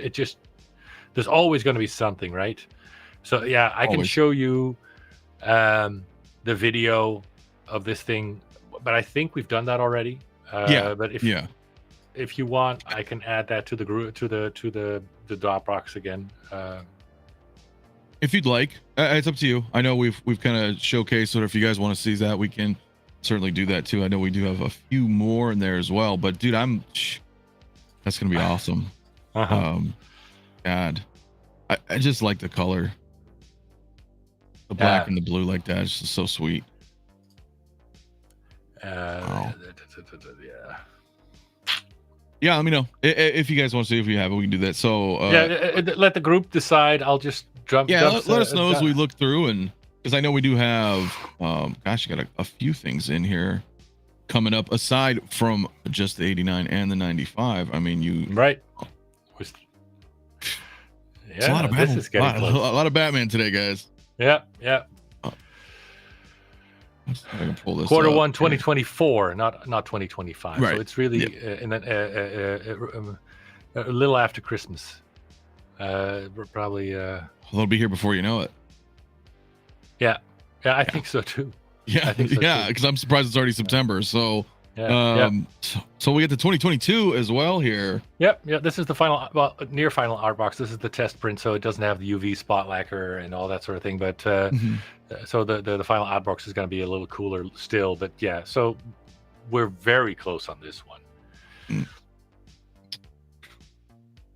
there's always going to be something, right? So yeah, I can show you the video of this thing, but I think we've done that already. But if you want, I can add that to the group, to the Dropbox again. If you'd like, it's up to you. I know we've kind of showcased it. If you guys want to see that, we can certainly do that too. I know we do have a few more in there as well, but dude, that's gonna be awesome. God, I just like the color, the black and the blue like that. It's just so sweet. Wow. Yeah, let me know if you guys want to see if we have it. We can do that. So let the group decide. I'll just jump. Let us know as we look through, and because I know we do have, gosh, you got a few things in here coming up aside from just the 89 and the 95. I mean, it's a lot of Batman. This is getting a lot of Batman today, guys. Yeah. I can pull this Quarter up. 1, 2024, not 2025. Right. So it's really a little after Christmas. We're probably. They'll be here before you know it. Yeah, I think so too. Yeah, I think so too. Because I'm surprised it's already September. So, so we get to 2022 as well here. Yep. This is the final, near final art box. This is the test print, so it doesn't have the UV spot lacquer and all that sort of thing. But so the final art box is going to be a little cooler still. But yeah, so we're very close on this one.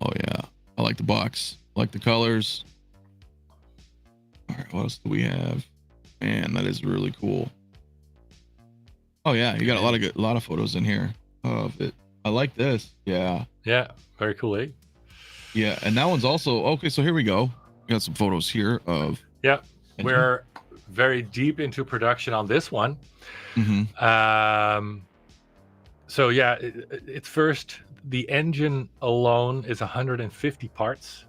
Oh yeah, I like the box. I like the colors. All right, what else do we have? Man, that is really cool. Oh yeah, you got a lot of photos in here of it. I like this. Yeah, very cool, eh? Yeah, and that one's also okay. So here we go. We got some photos here of. Yeah, we're very deep into production on this one. So yeah, it's first. The engine alone is 150 parts,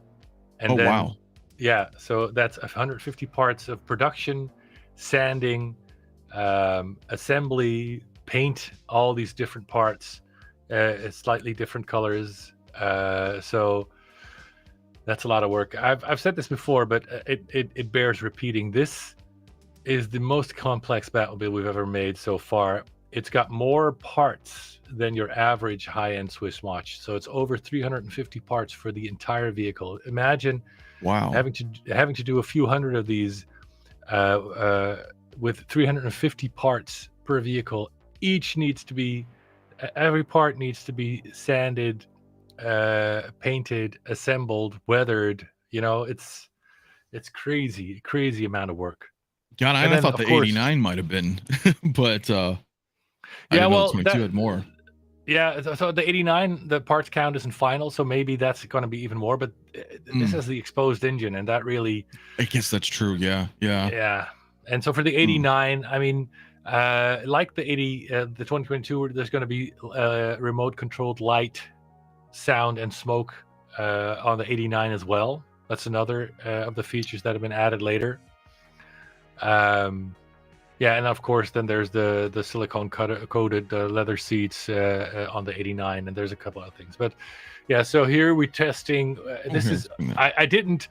and wow. Yeah, so that's 150 parts of production, sanding, assembly, paint, all these different parts, slightly different colors. So that's a lot of work. I've said this before, but it bears repeating. This is the most complex Batmobile we've ever made so far. It's got more parts than your average high-end Swiss watch. So it's over 350 parts for the entire vehicle. Imagine having to do a few hundred of these with 350 parts per vehicle. Every part needs to be sanded, painted, assembled, weathered. You know, it's crazy amount of work. God, I thought the 89 might have been, but I didn't know the 22 had more. Yeah, so the 89, the parts count isn't final, so maybe that's going to be even more. But this is the exposed engine, and that really. I guess that's true. Yeah. And so for the 89, I mean, like the 2022, there's going to be remote controlled light, sound, and smoke on the 89 as well. That's another of the features that have been added later. Yeah, and of course, then there's the silicone coated leather seats on the 89, and there's a couple of things. But yeah, so here we're testing. I didn't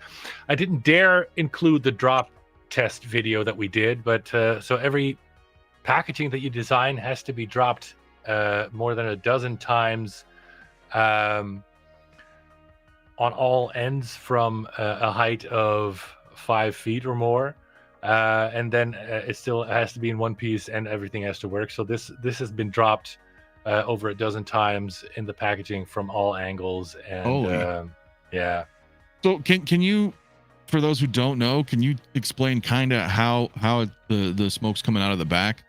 dare include the drop test video that we did, but so every packaging that you design has to be dropped more than a dozen times on all ends from a height of 5 feet or more. And then it still has to be in one piece, and everything has to work. So this has been dropped over a dozen times in the packaging from all angles, and yeah. So can you, for those who don't know, can you explain kind of how the smoke's coming out of the back?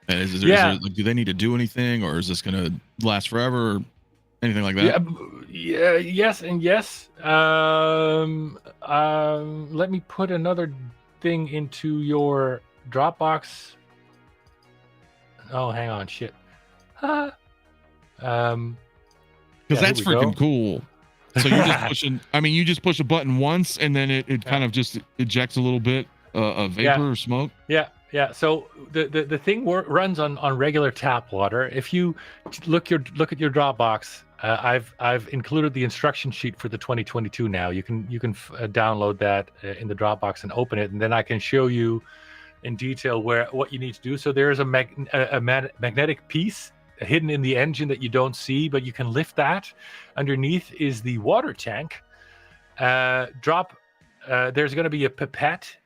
And is there, do they need to do anything, or is this gonna last forever, or anything like that? Yeah. Yes and yes. Let me put another thing into your Dropbox. Oh, hang on, shit. Because that's freaking cool. So you're just pushing. I mean, you just push a button once, and then it kind of just ejects a little bit of vapor or smoke. Yeah. So the thing runs on regular tap water. If you look at your Dropbox, I've included the instruction sheet for the 2022 now. You can download that in the Dropbox and open it, and then I can show you in detail what you need to do. So there is a magnetic piece hidden in the engine that you don't see, but you can lift that. Underneath is the water tank. There's going to be a pipette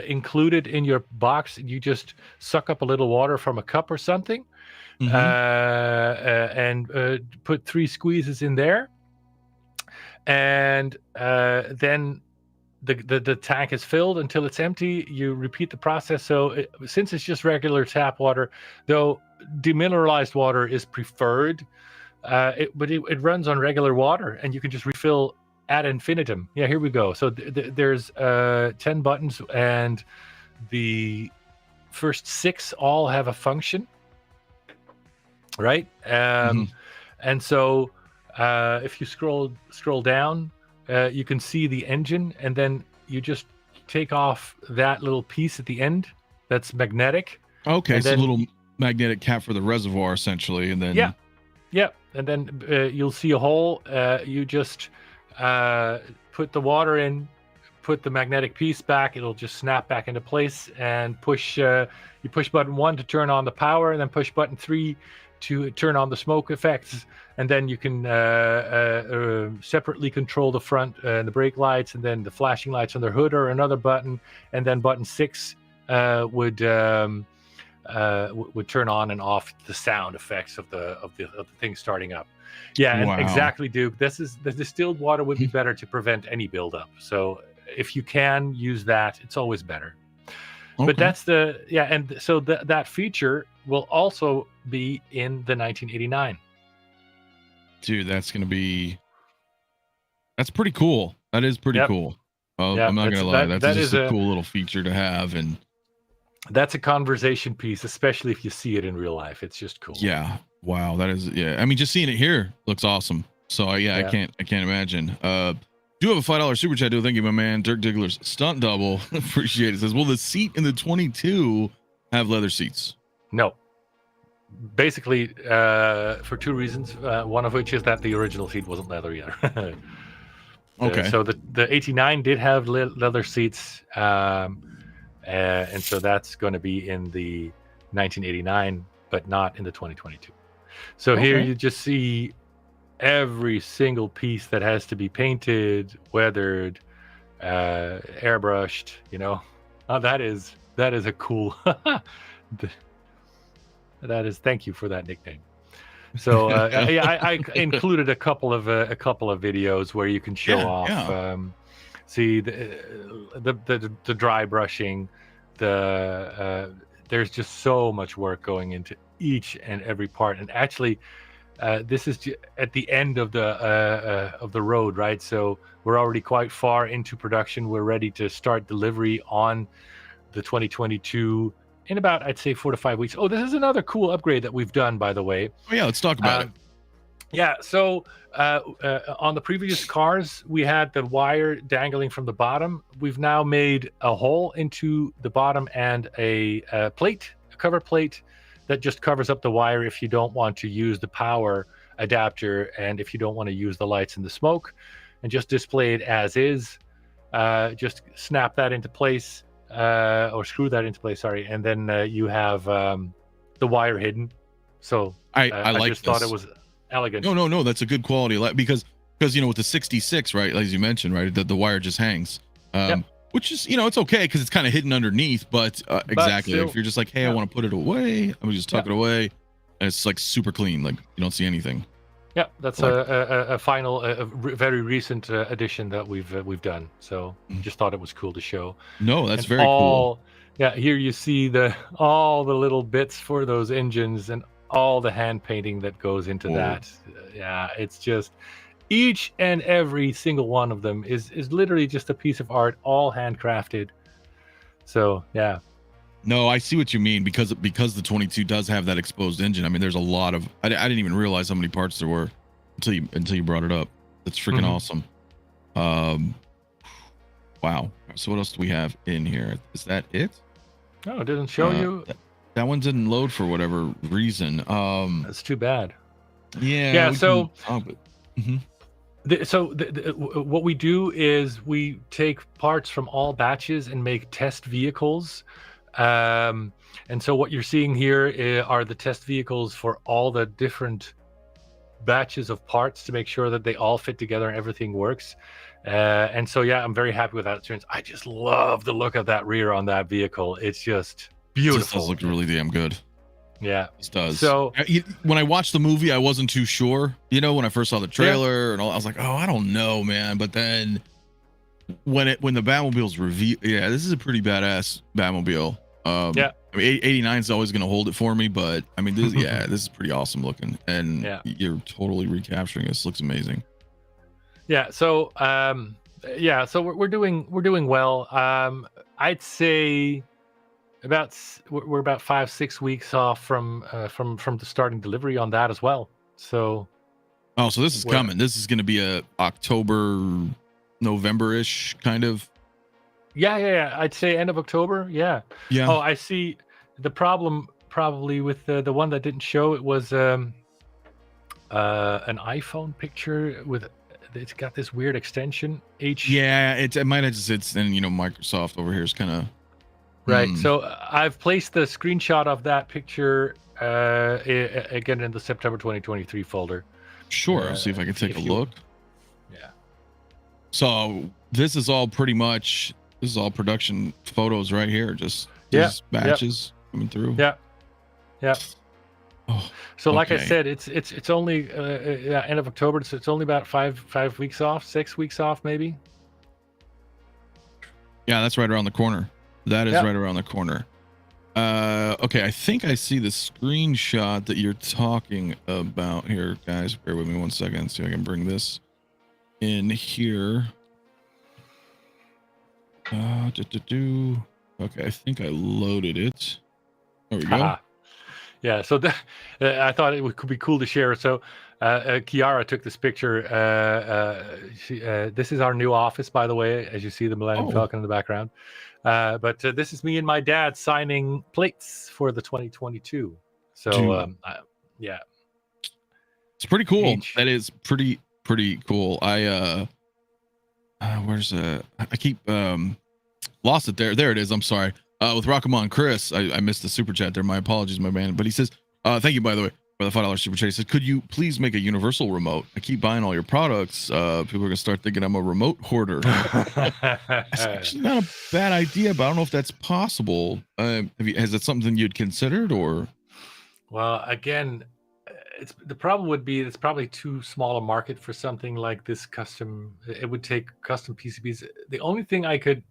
included in your box. You just suck up a little water from a cup or something. And put 3 squeezes in there, and then the tank is filled until it's empty. You repeat the process. So since it's just regular tap water, though demineralized water is preferred, but it runs on regular water, and you can just refill ad infinitum. Yeah, here we go. So there's 10 buttons, and the first 6 all have a function. Right. And so if you scroll down, you can see the engine, and then you just take off that little piece at the end that's magnetic. Okay, so a little magnetic cap for the reservoir, essentially, and then and then you'll see a hole. You just put the water in, put the magnetic piece back. It'll just snap back into place, and you push button 1 to turn on the power, and then push button 3 to turn on the smoke effects, and then you can separately control the front and the brake lights, and then the flashing lights on the hood or another button, and then button 6 would turn on and off the sound effects of the thing starting up. Yeah, and exactly, Duke. The distilled water would be better to prevent any buildup. So if you can use that, it's always better. Okay. But that's and so that feature will also be in the 1989. Dude, that's pretty cool. That is pretty cool. I'm not gonna lie, that's just a cool little feature to have, and that's a conversation piece, especially if you see it in real life. It's just cool. Yeah. Wow. That is. Yeah. I mean, just seeing it here looks awesome. So I can't imagine. Do have a $5 super chat. Do thank you, my man. Dirk Diggler's stunt double. Appreciate it. Says, will the seat in the 22 have leather seats? No. Basically, for 2 reasons. One of which is that the original seat wasn't leather either. Okay. So the 89 did have leather seats, and so that's going to be in the 1989, but not in the 2022. So here you just see every single piece that has to be painted, weathered, airbrushed. That is a cool. That is. Thank you for that nickname. So I included a couple of videos where you can show off. See the dry brushing. There's just so much work going into each and every part, and actually. This is at the end of the road, right? So we're already quite far into production. We're ready to start delivery on the 2022 in about, I'd say, 4 to 5 weeks. Oh, this is another cool upgrade that we've done, by the way. Oh yeah, let's talk about it. Yeah, so on the previous cars, we had the wire dangling from the bottom. We've now made a hole into the bottom and a cover plate, that just covers up the wire if you don't want to use the power adapter, and if you don't want to use the lights and the smoke, and just display it as is. Just snap that into place, or screw that into place, sorry, and then you have the wire hidden. So I just thought it was elegant. No, that's a good quality, because with the 66, right, as you mentioned, right, the wire just hangs. Which is, it's okay because it's kind of hidden underneath, but exactly, still, if you're just like, hey, I want to put it away, I'm gonna just tuck it away, and it's like super clean, like you don't see anything. Yeah, that's a final, very recent addition that we've done. So just thought it was cool to show. No, that's very cool. Yeah, here you see all the little bits for those engines and all the hand painting that goes into that. Yeah, it's just. Each and every single one of them is literally just a piece of art, all handcrafted. So yeah. No, I see what you mean, because the 22 does have that exposed engine. I mean, there's a lot of. I didn't even realize how many parts there were until you brought it up. That's freaking awesome. Wow. So what else do we have in here? Is that it? No, it didn't show you. That one didn't load for whatever reason. That's too bad. Yeah. So. Mm-hmm. What we do is we take parts from all batches and make test vehicles. And so what you're seeing here are the test vehicles for all the different batches of parts to make sure that they all fit together and everything works. And so, yeah, I'm very happy with that experience. I just love the look of that rear on that vehicle. It's just beautiful. This does look really damn good. Yeah, it does. So when I watched the movie, I wasn't too sure. When I first saw the trailer and all, I was like, "Oh, I don't know, man." But then when the Batmobile's revealed, this is a pretty badass Batmobile. I mean, 89 is always going to hold it for me, but I mean, this is pretty awesome looking, and you're totally recapturing this. Looks amazing. Yeah. So so we're doing well. I'd say. We're about 5-6 weeks off from the starting delivery on that as well. So so this is coming. This is going to be a October, November-ish kind of. Yeah. I'd say end of October. Yeah. Oh, I see. The problem probably with the one that didn't show, it was an iPhone picture with. It's got this weird extension. It might have just Microsoft over here is kind of. Right. So I've placed the screenshot of that picture again in the September 2023 folder. Sure. I'll see if I can take a look. Yeah. So this is all production photos right here. Just these batches coming through. Yeah. Oh, so like I said, it's only end of October. So it's only about 5 weeks off, 6 weeks off, maybe. Yeah, that's right around the corner. That is right around the corner. Okay, I think I see the screenshot that you're talking about here, guys. Bear with me 1 second, see if I can bring this in here. Okay, I think I loaded it. There we go. Yeah, so I thought it could be cool to share. So Kiara took this picture. This is our new office, by the way, as you see the Millennium Falcon in the background. But this is me and my dad signing plates for the 2022. So it's pretty cool. That is pretty cool. I keep lost it there. There it is. I'm sorry. With Rockamon Chris, I missed the super chat there. My apologies, my man. But he says, thank you, by the way, for the $5 super chat. He says, could you please make a universal remote? I keep buying all your products. People are gonna start thinking I'm a remote hoarder. That's actually not a bad idea, but I don't know if that's possible. Has that something you'd considered, or? Well, again, the problem would be it's probably too small a market for something like this custom. It would take custom PCBs. The only thing I could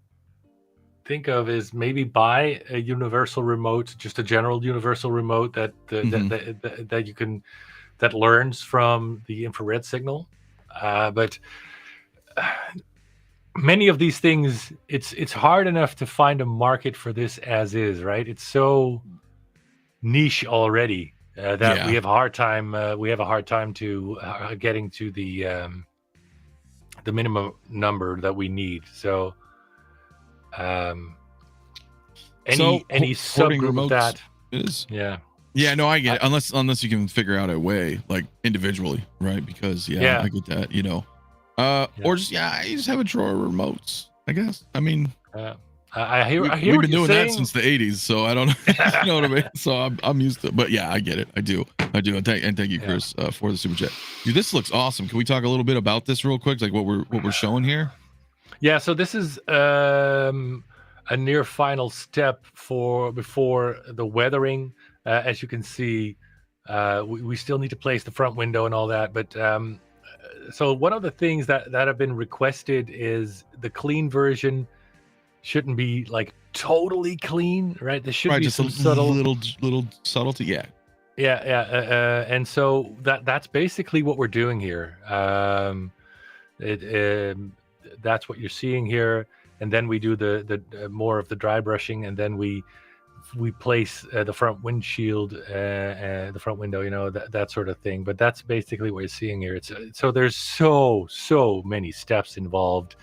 think of is maybe buy a universal remote, just a general universal remote that you can, that learns from the infrared signal. But many of these things, it's hard enough to find a market for this as is, right? It's so niche already that we have a hard time. We have a hard time to getting to the minimum number that we need. So. Any subgroup of that is no, I get it. Unless you can figure out a way, like individually, right? Because I get that, or just you just have a drawer of remotes, I guess. I mean, I hear we've been doing that since the 80s, so I don't know. You know what I mean? So I'm used to it. But I get it. I do. And thank you, Chris, for the super chat. Dude, this looks awesome. Can we talk a little bit about this real quick, like what we're showing here? Yeah, so this is a near final step before the weathering. As you can see, we still need to place the front window and all that. But so one of the things that have been requested is the clean version shouldn't be like totally clean, right? There should be just some little subtlety. And so that's basically what we're doing here. That's what you're seeing here, and then we do the more of the dry brushing, and then we place the front windshield, the front window, that sort of thing. But that's basically what you're seeing here. So there's so many steps involved.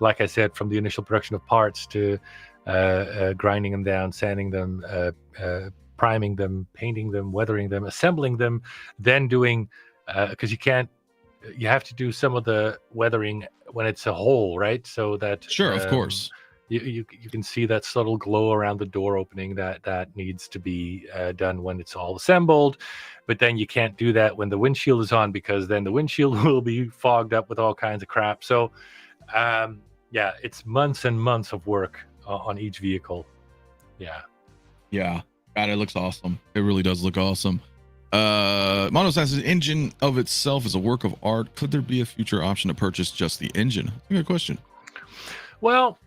Like I said, from the initial production of parts to grinding them down, sanding them, priming them, painting them, weathering them, assembling them, then doing because you have to do some of the weathering when it's a whole, right? So that sure, of course, you can see that subtle glow around the door opening that needs to be done when it's all assembled. But then you can't do that when the windshield is on, because then the windshield will be fogged up with all kinds of crap. So yeah, it's months and months of work on each vehicle. Yeah, God, it looks awesome. It really does look awesome. Mono says the engine of itself is a work of art. Could there be a future option to purchase just the engine? Good question. Well,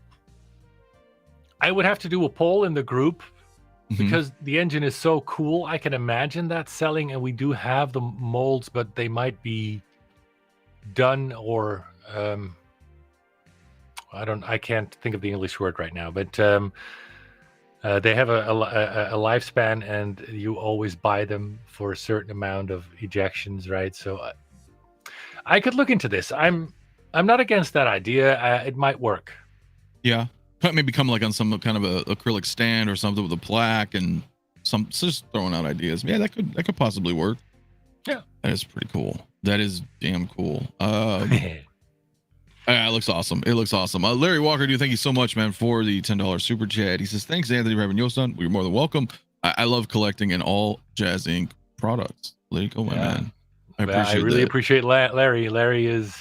I would have to do a poll in the group, because the engine is so cool. I can imagine that selling, and we do have the molds, but they might be done, or I can't think of the English word right now, but they have a lifespan, and you always buy them for a certain amount of ejections, right? So I could look into this. I'm not against that idea. It might work. Yeah, maybe come like on some kind of a acrylic stand or something with a plaque and just throwing out ideas. Yeah, that could possibly work. Yeah, that is pretty cool. That is damn cool. It looks awesome. It looks awesome. Larry Walker, thank you so much, man, for the $10 super chat. He says, thanks, Anthony, Reverend Joost. You're more than welcome. I love collecting in all Jazz Inc. products. There you go, my man. I really appreciate Larry. Larry is,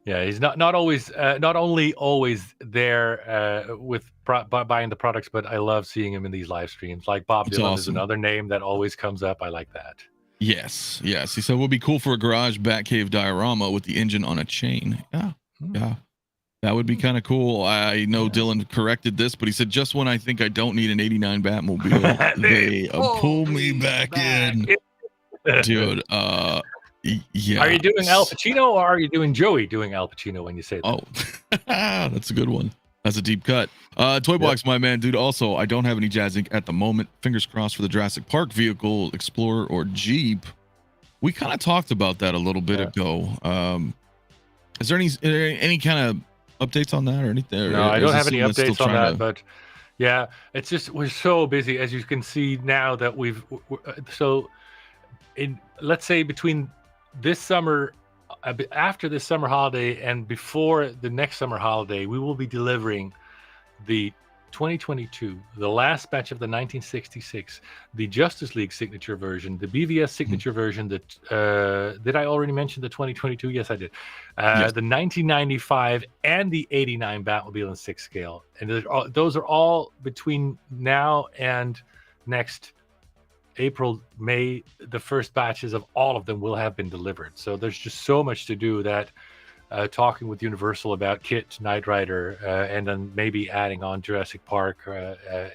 he's not only always there with buying the products, but I love seeing him in these live streams. Like Bob Dylan is another name that always comes up. I like that. Yes. He said, it would be cool for a garage Batcave diorama with the engine on a chain. Yeah. That would be kind of cool. I know Dylan corrected this, but he said, just when I think I don't need an 89 Batmobile, they pull me back in. Dude, yeah. Are you doing Al Pacino, or are you doing Joey doing Al Pacino when you say that? Oh, that's a good one. That's a deep cut. Toy Box, my man, dude. Also, I don't have any Jazz Inc. at the moment. Fingers crossed for the Jurassic Park vehicle, Explorer or Jeep. We kind of talked about that a little bit ago. Is there any kind of updates on that or anything? No, I don't have any updates on that, but yeah, it's just we're so busy, as you can see now that let's say between this summer, after this summer holiday and before the next summer holiday, we will be delivering the 2022, the last batch of the 1966, the Justice League signature version, the BvS signature version. That did I already mention the 2022? Yes, I did. Yes. The 1995 and the 89 Batmobile in 6 scale, and those are all between now and next April, May. The first batches of all of them will have been delivered. So there's just so much to do that talking with Universal about KITT, Knight Rider, and then maybe adding on Jurassic Park. I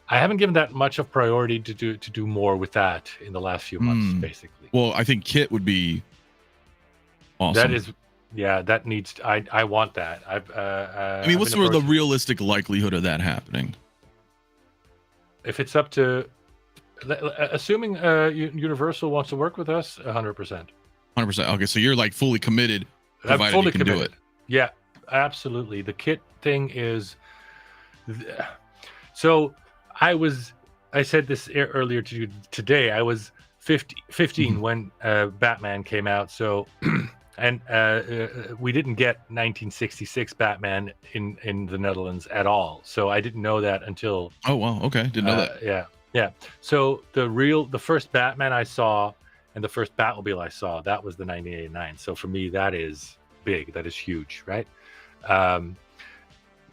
haven't given that much of priority to do more with that in the last few months, basically. Well, I think KITT would be awesome. That is, that needs to, I want that. I mean, what's the realistic likelihood of that happening? If it's up to, assuming Universal wants to work with us, 100%. 100%. Okay, so you're like fully committed. I'm fully committed. Yeah, absolutely. The KITT thing is. So I said this earlier to you today. I was 15 when Batman came out. So, and we didn't get 1966 Batman in the Netherlands at all. So I didn't know that until. Oh wow! Okay, didn't know that. Yeah. So the first Batman I saw, and the first Batmobile I saw, that was the 1989. So for me, that is big. That is huge, right?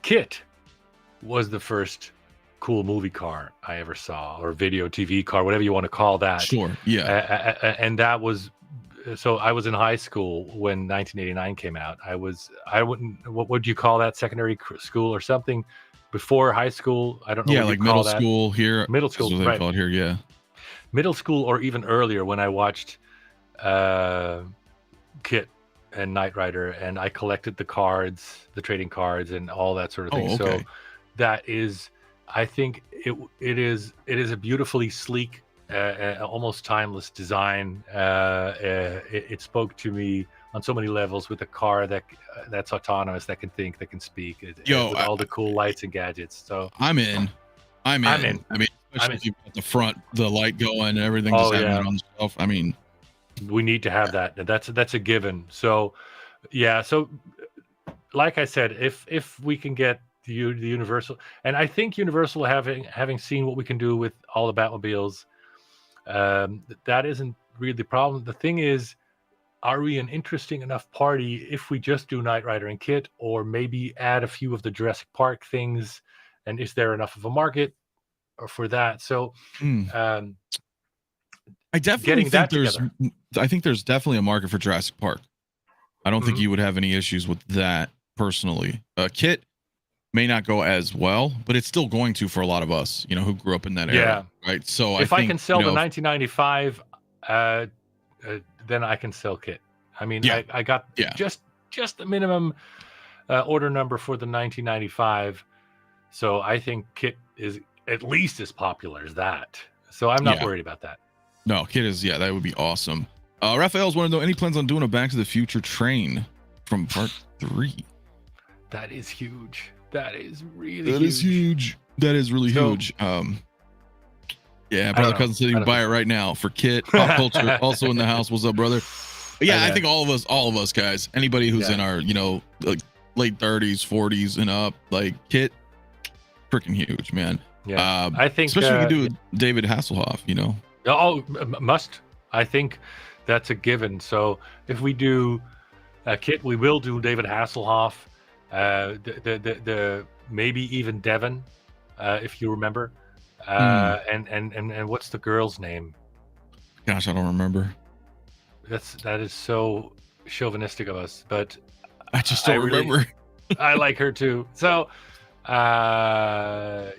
KITT was the first cool movie car I ever saw, or video TV car, whatever you want to call that. Sure, yeah. And that was, so I was in high school when 1989 came out. What would you call that? Secondary school or something? Before high school? I don't know. Yeah, like middle school here. Middle school, what they call it here, yeah. Middle school or even earlier, when I watched KITT and Knight Rider, and I collected the cards, the trading cards, and all that sort of thing. Okay. So that is, I think it is a beautifully sleek, almost timeless design. It spoke to me on so many levels, with a car that's autonomous, that can think, that can speak, with all the cool lights and gadgets. So I'm in. I mean, Especially if you've got the front, the light going, and everything just happening on the shelf. I mean, we need to have that. That's a given. So, yeah. So, like I said, if we can get the Universal, and I think Universal having seen what we can do with all the Batmobiles, that isn't really the problem. The thing is, are we an interesting enough party if we just do Knight Rider and Kit, or maybe add a few of the Jurassic Park things? And is there enough of a market for that? So, I definitely think there's definitely a market for Jurassic Park. I don't think you would have any issues with that personally. Kit may not go as well, but it's still going to for a lot of us, who grew up in that era, right? So if I can sell the 1995, then I can sell Kit. I mean, I got just the minimum order number for the 1995, so I think Kit is at least as popular as that. So I'm not worried about that. No, Kit is that would be awesome. Raphael's want to know any plans on doing a Back to the Future train from Part 3? That is huge. That is really huge. That is really huge. Yeah, brother cousin said you can buy it right now for Kit. Pop culture also in the house. What's up, brother? But yeah, I think all of us guys, anybody who's in our like late 30s, 40s and up, like Kit, freaking huge, man. Yeah, I think especially if you do David Hasselhoff, Oh, must. I think that's a given. So if we do Kit, we will do David Hasselhoff. The maybe even Devon, if you remember. And what's the girl's name? Gosh, I don't remember. That is so chauvinistic of us, but I just don't remember. I like her too. So Iron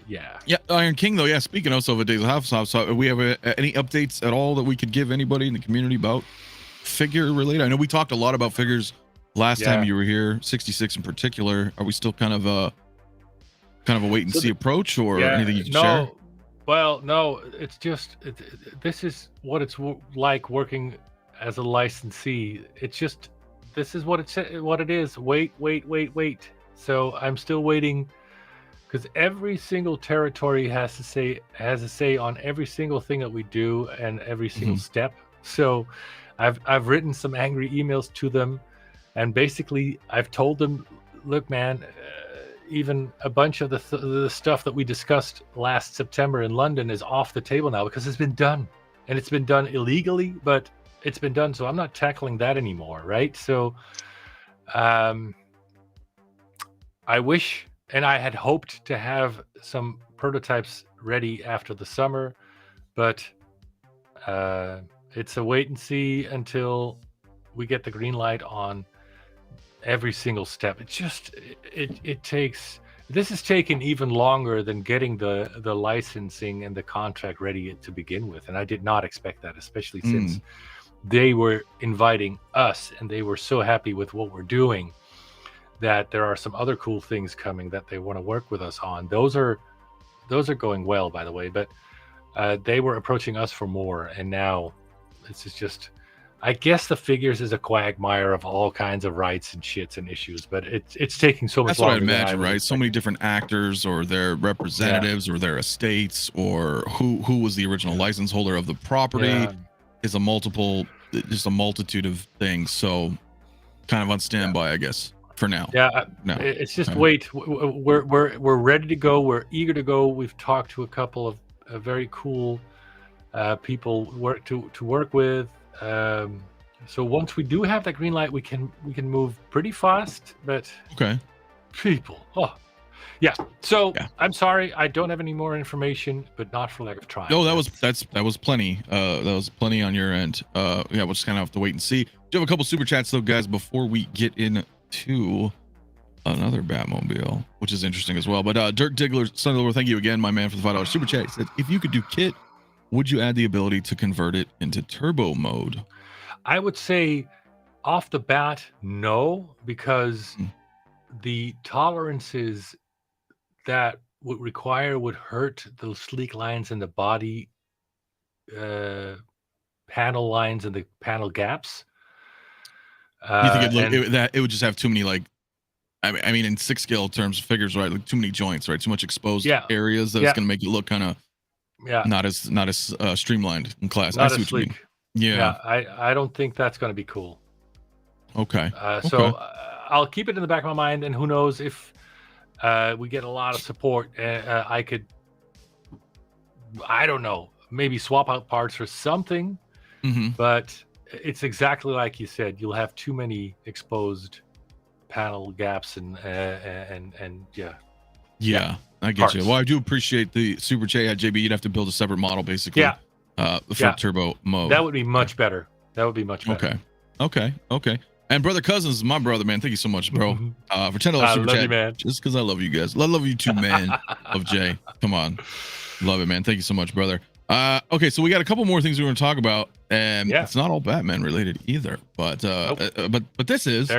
King though. Speaking also of a Days of Hasselhoff, so we have any updates at all that we could give anybody in the community about figure related? I know we talked a lot about figures last time you were here, 66 in particular. Are we still kind of a wait and see approach, or anything you can share? Well, no, it's just this is what it's like working as a licensee. It's just this is what it is. Wait. So I'm still waiting, because every single territory has a say on every single thing that we do and every single step. So I've written some angry emails to them, and basically I've told them, look, man, even a bunch of the stuff that we discussed last September in London is off the table now, because it's been done, and it's been done illegally, but it's been done. So I'm not tackling that anymore, right? So I wish, and I had hoped to have some prototypes ready after the summer, but it's a wait and see until we get the green light on every single step. It just it takes, this has taken even longer than getting the licensing and the contract ready to begin with, and I did not expect that, especially since they were inviting us and they were so happy with what we're doing that there are some other cool things coming that they want to work with us on. Those are going well, by the way, but they were approaching us for more, and now this is just, I guess the figures is a quagmire of all kinds of rights and shits and issues, but it's taking so much longer. That's what I imagine, right? So many different actors or their representatives or their estates, or who was the original license holder of the property is a multitude of things. So kind of on standby, I guess, for now. It's just wait. We're ready to go. We're eager to go. We've talked to a couple of very cool people to work with. So once we do have that green light, we can move pretty fast. But people, I'm sorry, I don't have any more information, but not for lack of trying. No, that was plenty. That was plenty on your end. We'll just kind of have to wait and see. Do have a couple super chats though, guys, before we get into another Batmobile, which is interesting as well. But Dirk Diggler, Sunderlord, thank you again, my man, for the $5 super chat. He said, if you could do Kit, would you add the ability to convert it into turbo mode? I would say off the bat, no, because the tolerances that would hurt the sleek lines in the body panel lines and the panel gaps. You think it would just have too many, like, I mean, in 6 scale terms, figures, right? Like too many joints, right? Too much exposed areas that it's going to make it look kind of Yeah. Not as streamlined in class. Not I see as what you mean. sleek. Yeah. I don't think that's going to be cool. Okay. So I'll keep it in the back of my mind, and who knows if we get a lot of support, I could, I don't know, maybe swap out parts for something. But it's exactly like you said. You'll have too many exposed panel gaps and yeah. I get you. Well, I do appreciate the super chat at JB. You'd have to build a separate model basically. For turbo mode. That would be much better. That would be much better. Okay. And brother Cousins, my brother, man. Thank you so much, bro. For $10 super chat. You, man. Just because I love you guys. I love you too, man. Of Jay. Come on. Love it, man. Thank you so much, brother. Okay, so we got a couple more things we want to talk about, and it's not all Batman related either. But but this is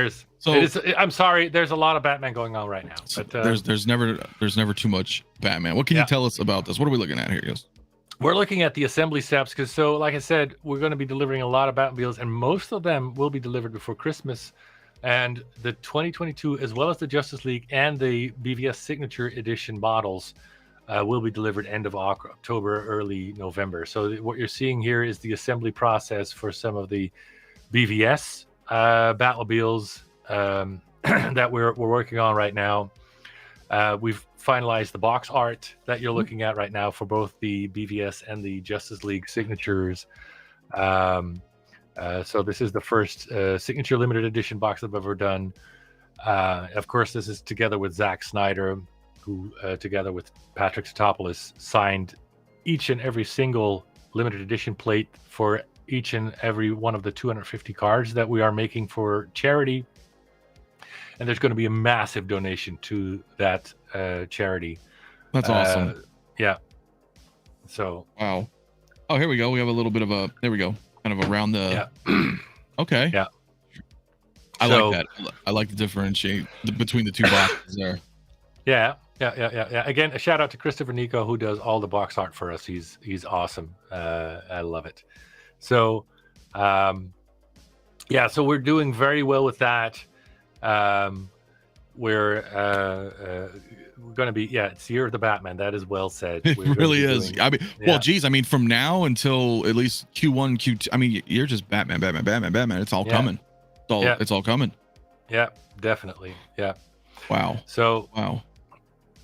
I'm sorry, there's a lot of Batman going on right now. But there's never too much Batman. What can you tell us about this? What are we looking at here, Joost? We're looking at the assembly steps because, so like I said, we're going to be delivering a lot of Batmobiles, and most of them will be delivered before Christmas. And the 2022, as well as the Justice League and the BvS Signature Edition models, will be delivered end of October, early November. So what you're seeing here is the assembly process for some of the BvS Batmobiles that we're working on right now. We've finalized the box art that you're looking at right now for both the BvS and the Justice League signatures. So this is the first signature limited edition box I've ever done. Of course, this is together with Zack Snyder, who together with 𝗕𝗘𝗢𝗕𝗥𝗖𝗢𝗡 signed each and every single limited edition plate for each and every one of the 250 cards that we are making for charity. And there's going to be a massive donation to that charity. That's awesome. Yeah. So. Wow. Oh, here we go. We have a little bit of a, there we go. Kind of around the. Yeah. Okay. Yeah. I like that. I like to differentiate between the two boxes there. Yeah. Again, a shout out to Christopher Nico, who does all the box art for us. He's awesome. I love it. So, yeah. So we're doing very well with that. We're going to be, it's Year of the Batman. That is well said. It really is. I mean, well, geez, I mean, from now until at least Q1, Q2, I mean, you're just Batman. It's all coming. It's all coming. Yeah, definitely. Yeah. Wow. So, wow.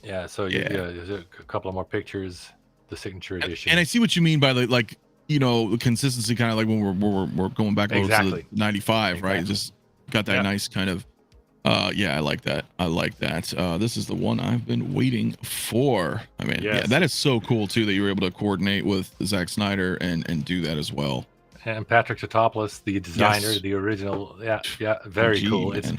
Yeah. So there's a couple of more pictures, the signature edition. And I see what you mean by the, like, you know, consistency, kind of like when we're going back over to the 95, right? Just got that nice kind of, I like that. This is the one I've been waiting for. I mean, that is so cool too that you were able to coordinate with Zack Snyder and do that as well. And 𝗕𝗘𝗢𝗕𝗢𝗧, the designer, the original. Yeah, very cool. It's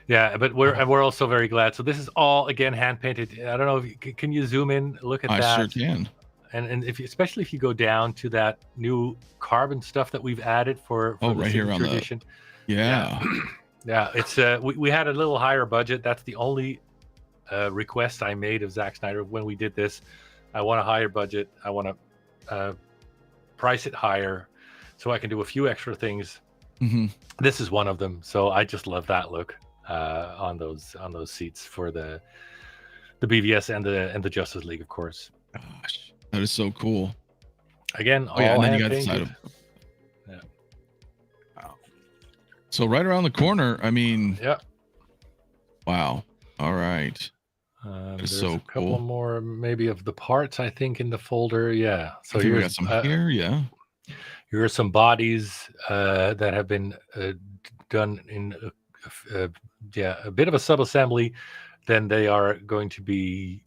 but we're also very glad. So this is all again hand painted. I don't know if can you zoom in, look at that? I sure can. And especially if you go down to that new carbon stuff that we've added for the right here on the edition. Yeah, it's we had a little higher budget. That's the only request I made of Zack Snyder when we did this. I want a higher budget. I want to price it higher so I can do a few extra things. This is one of them. So I just love that look on those seats for the BvS and the Justice League, of course. Gosh, that is so cool. Again, and then you got the side of. So right around the corner, I mean, wow. All right. There's so a couple more maybe of the parts, I think, in the folder. Yeah. So we got some here. Yeah. Here are some bodies that have been done in a bit of a sub-assembly. Then they are going to be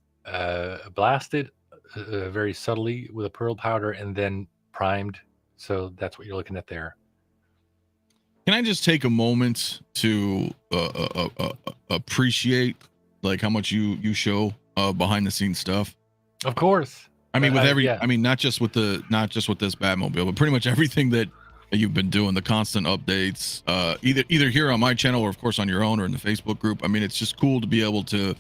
blasted very subtly with a pearl powder and then primed. So that's what you're looking at there. Can I just take a moment to appreciate like how much you show behind the scenes stuff? Of course. I mean, with I mean, not just with this Batmobile, but pretty much everything that you've been doing, the constant updates, either here on my channel or of course on your own or in the Facebook group. I mean, it's just cool to be able to,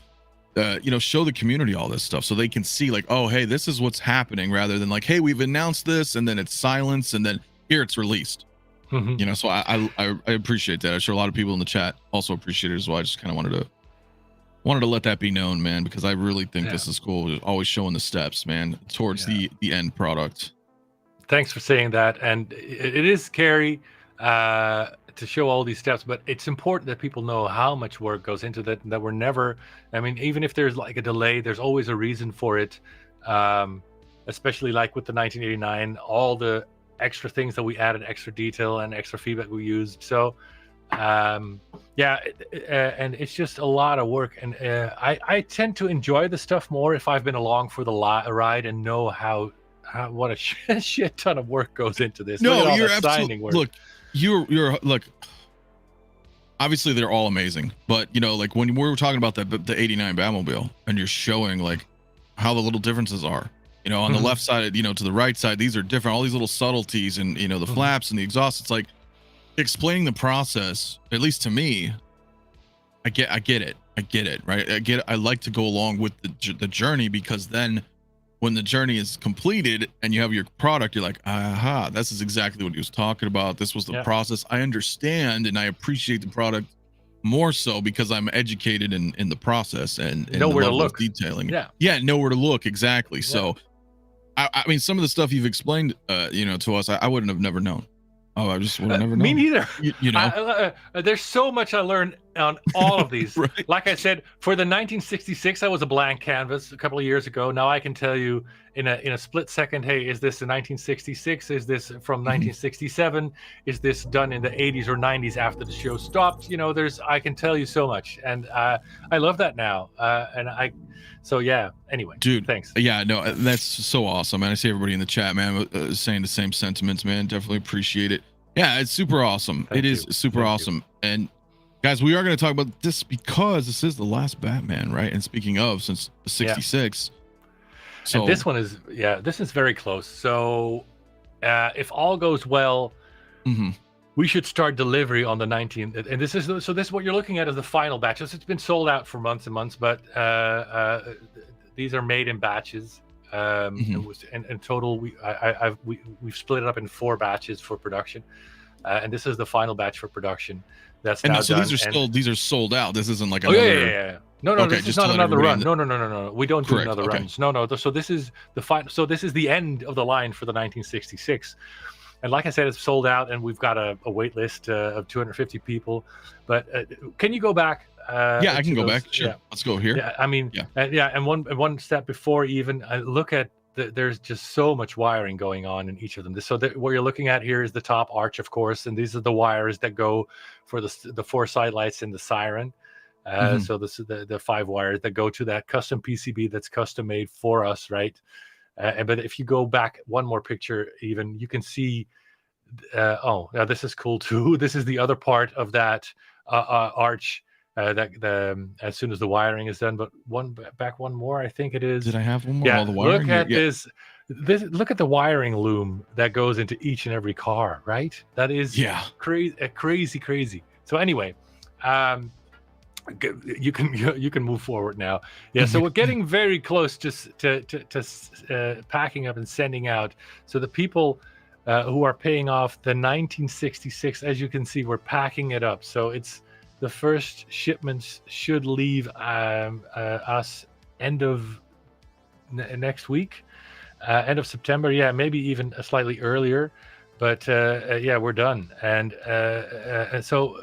show the community all this stuff so they can see like, oh, hey, this is what's happening, rather than like, hey, we've announced this and then it's silence and then here it's released. So I appreciate that. I'm sure a lot of people in the chat also appreciate it as well. I just kind of Wanted to let that be known, man, because I really think this is cool. Always showing the steps, man, towards the end product. Thanks for saying that. And it is scary to show all these steps, but it's important that people know how much work goes into that, and that we're never, I mean, even if there's like a delay, there's always a reason for it. Especially like with the 1989, all the extra things that we added, extra detail and extra feedback we used. So and it's just a lot of work, and I tend to enjoy the stuff more if I've been along for the ride and know what a shit ton of work goes into this. No, you're absolutely, look, you're look, obviously they're all amazing, but you know, like when we were talking about the 89 Batmobile and you're showing like how the little differences are, you know, on the left side, you know, to the right side, these are different, all these little subtleties, and you know, the flaps and the exhaust, it's like explaining the process, at least to me. I get it, right? I like to go along with the journey, because then when the journey is completed and you have your product, you're like, aha, this is exactly what he was talking about. This was the process. I understand and I appreciate the product more so because I'm educated in the process and know where to look, detailing. Know where to look, exactly. So I mean, some of the stuff you've explained you know, to us, I wouldn't have never known. Oh, I just would have never known. Me neither. You know, there's so much I learned on all of these. Right. Like I said, for the 1966, I was a blank canvas a couple of years ago. Now I can tell you in a split second, hey, is this a 1966? Is this from 1967? Is this done in the 80s or 90s after the show stopped? You know, I can tell you so much, and I love that now. So yeah. Anyway, dude, thanks. Yeah, no, that's so awesome, man. I see everybody in the chat, man, saying the same sentiments, man. Definitely appreciate it. Yeah, it's super awesome. It is super awesome. And guys, we are going to talk about this because this is the last Batman, right? And speaking of, since 66. So and this one is, this is very close. So if all goes well, we should start delivery on the 19th. And this is what you're looking at as the final batch. It's been sold out for months and months, but these are made in batches. In total, we've split it up in 4 batches for production, and this is the final batch for production. That's now so done. these are sold out. This isn't like another. No, okay, this is not another run. No. We don't do Correct. another runs. No. So this is the final. So this is the end of the line for the 1966. And like I said, it's sold out, and we've got a wait list of 250 people. But can you go back? I can go back. Sure. Let's go here. Yeah, I mean, and one step before even, look at there's just so much wiring going on in each of them. So what you're looking at here is the top arch, of course, and these are the wires that go for the 4 side lights and the siren. So this is the 5 wires that go to that custom PCB that's custom made for us, right? But if you go back one more picture, even you can see. Now this is cool too. This is the other part of that arch. As soon as the wiring is done, but one more, I think it is. Did I have one more? Yeah, all the wiring? Look at this. Look at the wiring loom that goes into each and every car, right? That is crazy. So anyway, you can move forward now. So we're getting very close to packing up and sending out. So the people who are paying off the 1966, as you can see, we're packing it up. So it's the first shipments should leave us end of next week, end of September. Yeah, maybe even slightly earlier, but we're done. And so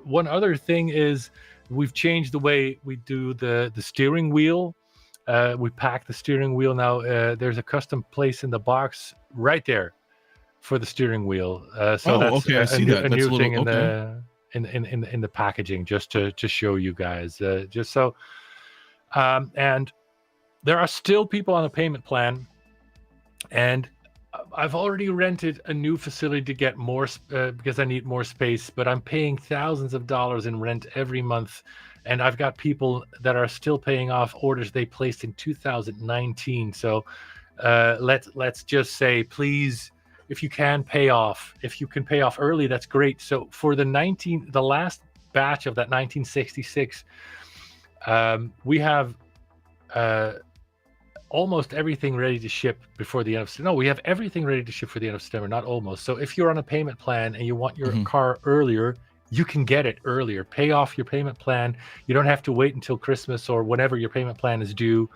one other thing is we've changed the way we do the steering wheel. We pack the steering wheel now. There's a custom place in the box right there for the steering wheel. So that's I see that. A That's new thing in in the packaging, just to show you guys, just so. And there are still people on a payment plan, and I've already rented a new facility to get more because I need more space, but I'm paying thousands of dollars in rent every month, and I've got people that are still paying off orders they placed in 2019. So let's just say, please, if you can pay off early, that's great. So for the last batch of that 1966, we have almost everything ready to ship before the end of we have everything ready to ship for the end of September, not almost. So if you're on a payment plan and you want your car earlier, you can get it earlier. Pay off your payment plan. You don't have to wait until Christmas or whenever your payment plan is due.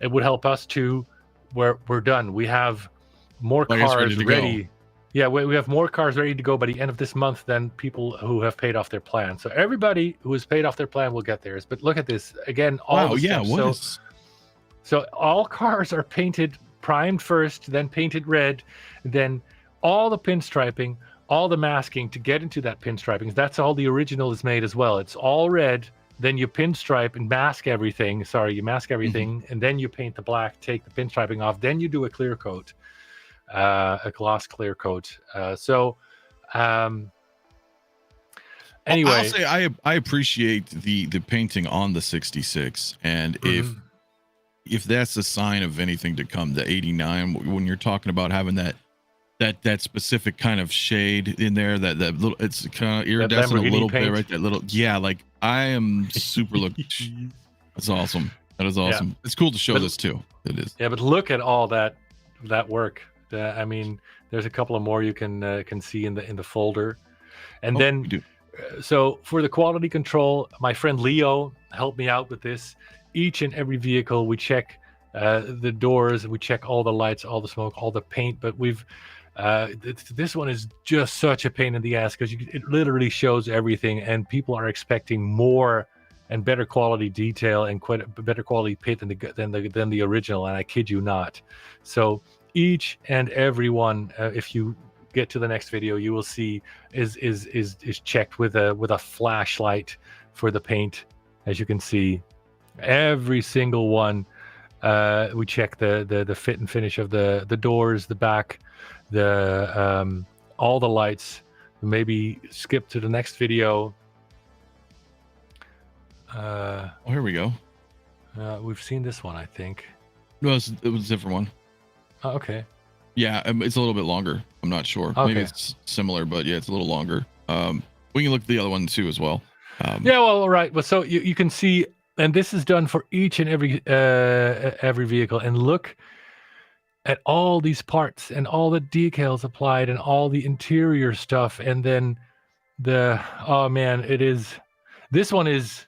It would help us too. We're done. We have more cars ready. Yeah, we have more cars ready to go by the end of this month than people who have paid off their plan. So everybody who has paid off their plan will get theirs. But look at this again. So all cars are painted, primed first, then painted red, then all the pinstriping, all the masking to get into that pinstriping. That's all the original is made as well. It's all red. Then you pinstripe and mask everything. Sorry, you mask everything, and then you paint the black, take the pinstriping off. Then you do a clear coat, a gloss clear coat. Anyway, I'll say I appreciate the painting on the 66, and if that's a sign of anything to come, the 89, when you're talking about having that specific kind of shade in there, that little, it's kind of iridescent a little bit, right? That little, like I am super that's awesome. That is awesome. Yeah. It's cool to show this too. It is. Yeah, but look at all that work. I mean, there's a couple of more you can see in the folder, and then so for the quality control, my friend Leo helped me out with this. Each and every vehicle, we check the doors, we check all the lights, all the smoke, all the paint, but we've this one is just such a pain in the ass because it literally shows everything, and people are expecting more and better quality detail and quite a better quality paint than the original, and I kid you not. So each and every one, if you get to the next video, you will see is checked with a flashlight for the paint. As you can see, every single one. We check the fit and finish of the doors, the back, all the lights. Maybe skip to the next video. Here we go. We've seen this one, I think. No, it was a different one. Oh, okay. Yeah, it's a little bit longer. I'm not sure. Okay. Maybe it's similar, but yeah, it's a little longer. We can look at the other one too as well. Yeah, well, right. Well, so you can see, and this is done for each and every vehicle. And look at all these parts and all the decals applied and all the interior stuff. And then oh man, this one is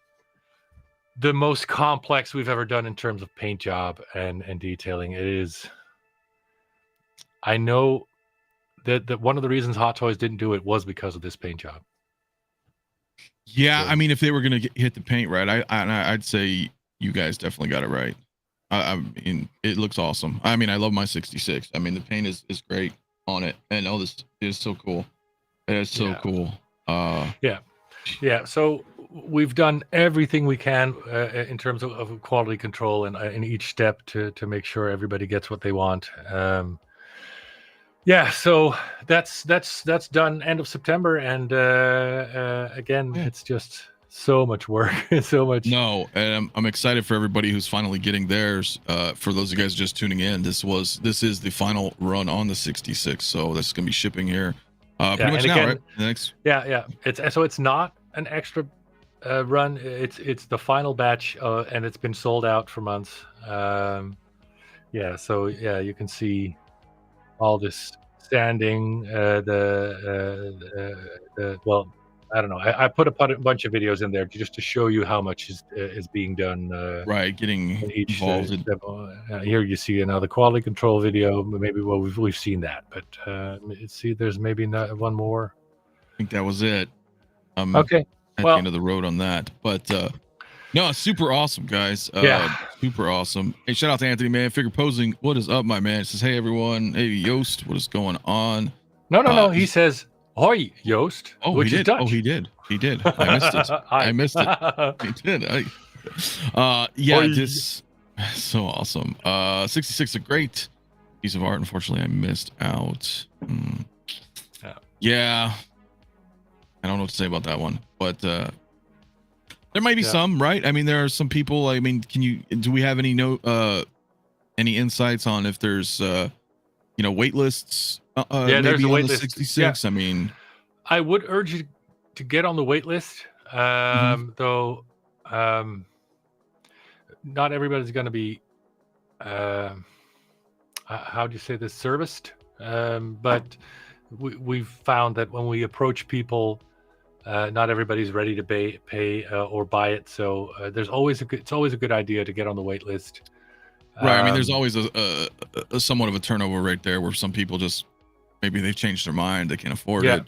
the most complex we've ever done in terms of paint job and detailing. It is. I know that one of the reasons Hot Toys didn't do it was because of this paint job. Yeah, so, I mean, if they were going to hit the paint right, I'd say you guys definitely got it right. I mean, it looks awesome. I mean, I love my 66. I mean, the paint is great on it, and all this is so cool. It is so cool. Yeah. So we've done everything we can in terms of quality control and in each step to make sure everybody gets what they want. Yeah, so that's done end of September, and again, it's just so much work, so much. No, and I'm excited for everybody who's finally getting theirs. For those of you guys just tuning in, this is the final run on the 66, so that's gonna be shipping here pretty much now, right? Next. Yeah. It's not an extra run. It's the final batch, and it's been sold out for months. So you can see all this standing, well, I don't know. I put a bunch of videos in there just to show you how much is being done. Right, getting involved. Here you see another quality control video. Maybe we've seen that, but see, there's maybe one more. I think that was it. Okay. At the end of the road on that, but no, super awesome, guys. Super awesome. Hey, shout out to Anthony, man. Figure posing. What is up, my man? It says, hey everyone. Hey Joost, what is going on? No. He says, hoi, Joost. Oh, which is Dutch. Oh, he did. I missed it. I missed it. He did. This so awesome. 66 is a great piece of art. Unfortunately, I missed out. Yeah. I don't know what to say about that one, but there might be some, right? I mean, there are some people. I mean, do we have any insights on if there's wait lists? There's a wait list. 66. I mean, I would urge you to get on the wait list, though. Not everybody's going to be how do you say this, serviced, but we've found that when we approach people Not everybody's ready to pay or buy it, so it's always a good idea to get on the wait list. Right. I mean, there's always a somewhat of a turnover right there, where some people just maybe they've changed their mind, they can't afford it,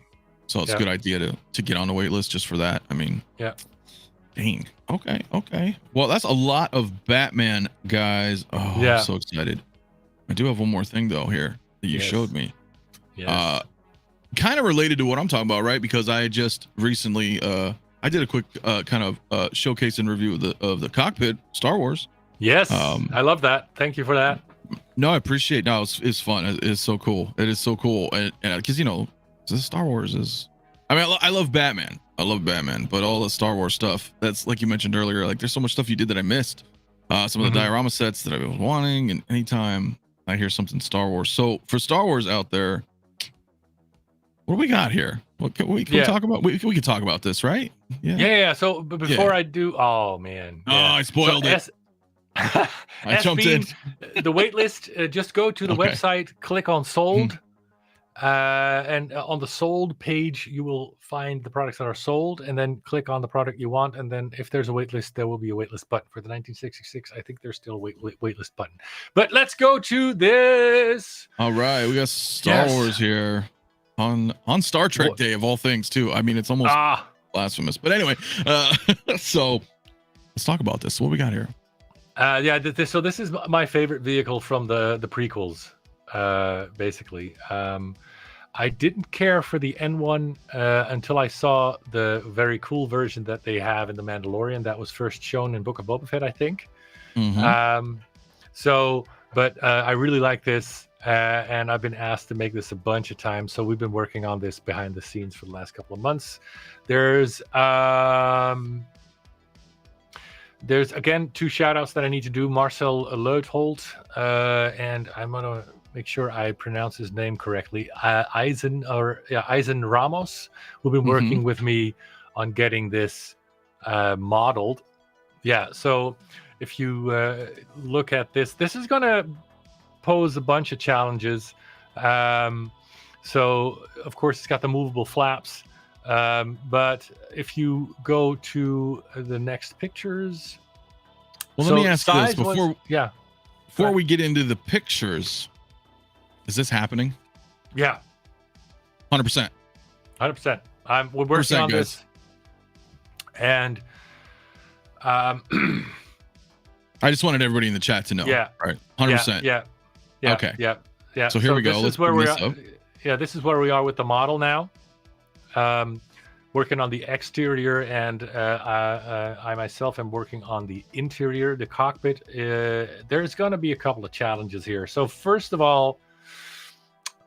so it's a good idea to get on the wait list just for that. I mean, dang. Okay. Well, that's a lot of Batman, guys. Oh, I'm so excited. I do have one more thing though here that you showed me. Kind of related to what I'm talking about, right? Because I just recently I did a quick kind of showcase and review of the Cockpit Star Wars. Yes, I love that. Thank you for that. No, I appreciate. No, it's fun. It's so cool. It is so cool, and because Star Wars is. I mean, I love Batman. I love Batman, but all the Star Wars stuff. That's like you mentioned earlier. Like, there's so much stuff you did that I missed. Some of the diorama sets that I was wanting, and anytime I hear something Star Wars. So for Star Wars out there, what do we got here? What can we talk about? We can talk about this, right? Yeah. So before I do, oh man. I spoiled it. I jumped in. The wait list, just go to the website, click on sold, and on the sold page, you will find the products that are sold, and then click on the product you want. And then if there's a wait list, there will be a wait list button. For the 1966, I think there's still a wait list button. But let's go to this. All right. We got Star Wars here on Star Trek Day of all things, too. I mean, it's almost blasphemous. But anyway, so let's talk about this. What we got here? So this is my favorite vehicle from the prequels, basically. I didn't care for the N1 until I saw the very cool version that they have in The Mandalorian that was first shown in Book of Boba Fett, I think. But I really like this, and I've been asked to make this a bunch of times. So we've been working on this behind the scenes for the last couple of months. There's again 2 shout outs that I need to do. Marcel Leuthold, and I'm gonna make sure I pronounce his name correctly. 𝗕𝗘𝗖𝗢𝗕 Ramos, who've been working with me on getting this modeled. So if you look at this is gonna pose a bunch of challenges. So of course it's got the movable flaps. But if you go to the next pictures, let me ask you this before we get into the pictures. Is this happening? 100%. We're working on this, and I just wanted everybody in the chat to know. Right. 100%. Okay. So here we go. This is where we're this is where we are with the model now. Working on the exterior, and I myself am working on the interior, the cockpit. There's going to be a couple of challenges here. So first of all,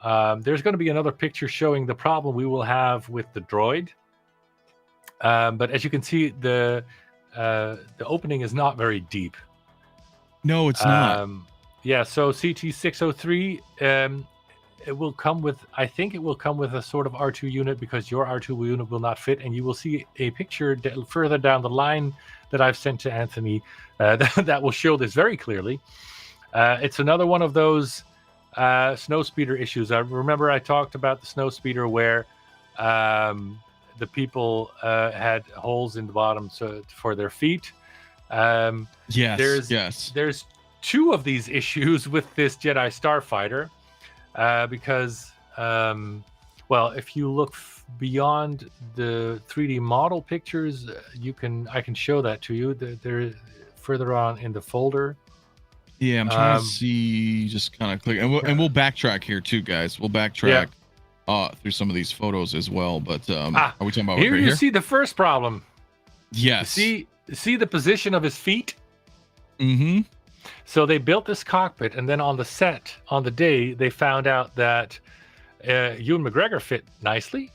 there's going to be another picture showing the problem we will have with the droid. But as you can see, the opening is not very deep. No, it's not. So CT603, it will come with, I think it will come with a sort of R2 unit, because your R2 unit will not fit, and you will see a picture further down the line that I've sent to Anthony that will show this very clearly. It's another one of those snow speeder issues. I remember I talked about the snow speeder where the people had holes in the bottom for their feet. There's 2 of these issues with this Jedi Starfighter. Because if you look beyond the 3D model pictures, I can show that to you. They're further on in the folder. I'm trying to see, just kind of click, and we'll backtrack here too, guys. We'll backtrack through some of these photos as well. But are we talking about here? You see the first problem. Yes. You see the position of his feet. So they built this cockpit, and then on the set, on the day, they found out that Ewan McGregor fit nicely,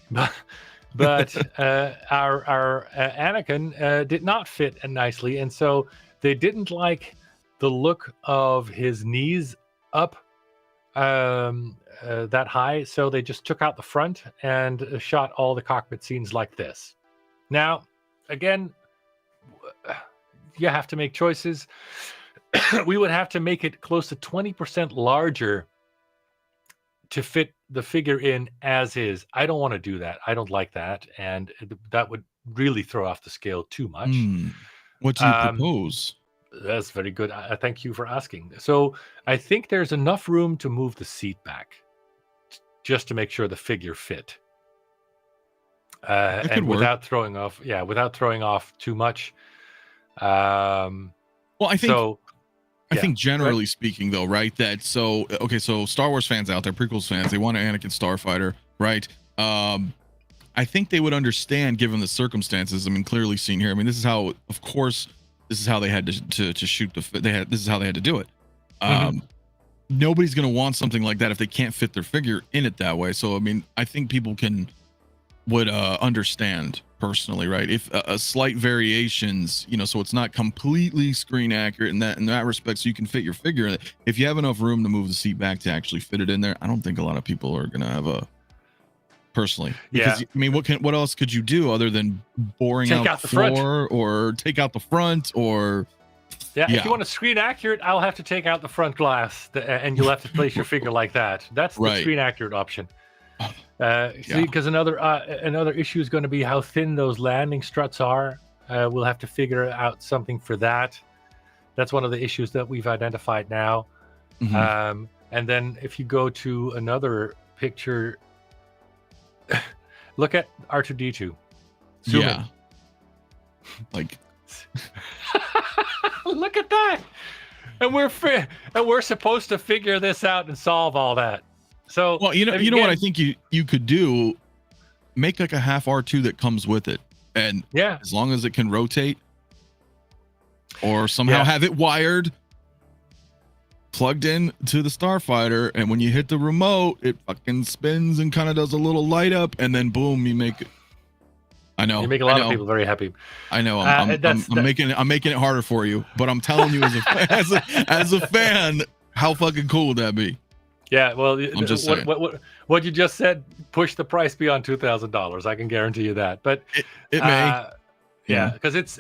but our Anakin did not fit nicely, and so they didn't like the look of his knees up that high, so they just took out the front and shot all the cockpit scenes like this. Now, again, you have to make choices. We would have to make it close to 20% larger to fit the figure in as is. I don't want to do that. I don't like that, and that would really throw off the scale too much. What do you propose? That's very good. I thank you for asking. So I think there's enough room to move the seat back, just to make sure the figure fit, and without throwing off too much. Well, I think generally speaking, though, right? That so Star Wars fans out there, prequels fans, they want an Anakin Starfighter, right? I think they would understand given the circumstances. I mean, clearly seen here. I mean, this is how, of course, this is how they had to shoot this is how they had to do it. Nobody's going to want something like that if they can't fit their figure in it that way. So, I mean, I think people would understand personally, right? If a slight variations, so it's not completely screen accurate in that respect, so you can fit your figure in it. If you have enough room to move the seat back to actually fit it in there, I don't think a lot of people are going to have personally. Because, I mean, what else could you do other than boring out the floor or take out the front or... Yeah, if you want a screen accurate, I'll have to take out the front glass and you'll have to place your figure like that. That's the screen accurate option. Because another issue is going to be how thin those landing struts are. We'll have to figure out something for that. That's one of the issues that we've identified now. And then if you go to another picture, look at R2-D2. Zoom in. Like... Look at that, and we're supposed to figure this out and solve all that. So, well, you know what I think you could do, make like a half R2 that comes with it, and as long as it can rotate, or somehow have it wired, plugged in to the Starfighter, and when you hit the remote, it fucking spins and kind of does a little light up, and then boom, you make it. I know you make a lot of people very happy. I know I'm making it harder for you, but I'm telling you as a fan, how fucking cool would that be? Yeah, well, I'm just saying. What you just said push the price beyond $2,000. I can guarantee you that. But it may, because it's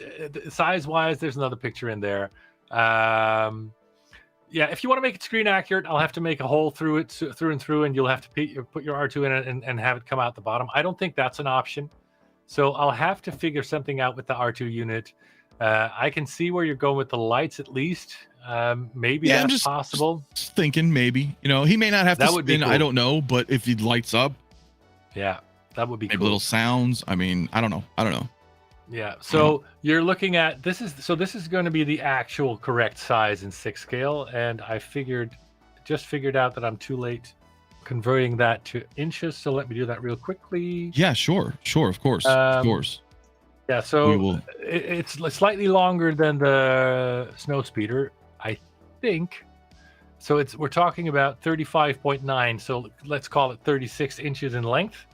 size wise. There's another picture in there. If you want to make it screen accurate, I'll have to make a hole through and through, and you'll have to put your R2 in it and have it come out the bottom. I don't think that's an option. So I'll have to figure something out with the R2 unit. I can see where you're going with the lights at least. Maybe that's possible. Just thinking maybe. He may not have to spin. Cool. I don't know, but if he lights up, that would be maybe cool. Little sounds. I mean, I don't know. Yeah. So you're looking at this is going to be the actual correct size in 6 scale, and I just figured out that I'm too late converting that to inches, so let me do that real quickly. Yeah, sure, of course. Yeah, so it's slightly longer than the Snowspeeder, I think. So we're talking about 35.9, so let's call it 36 inches in length.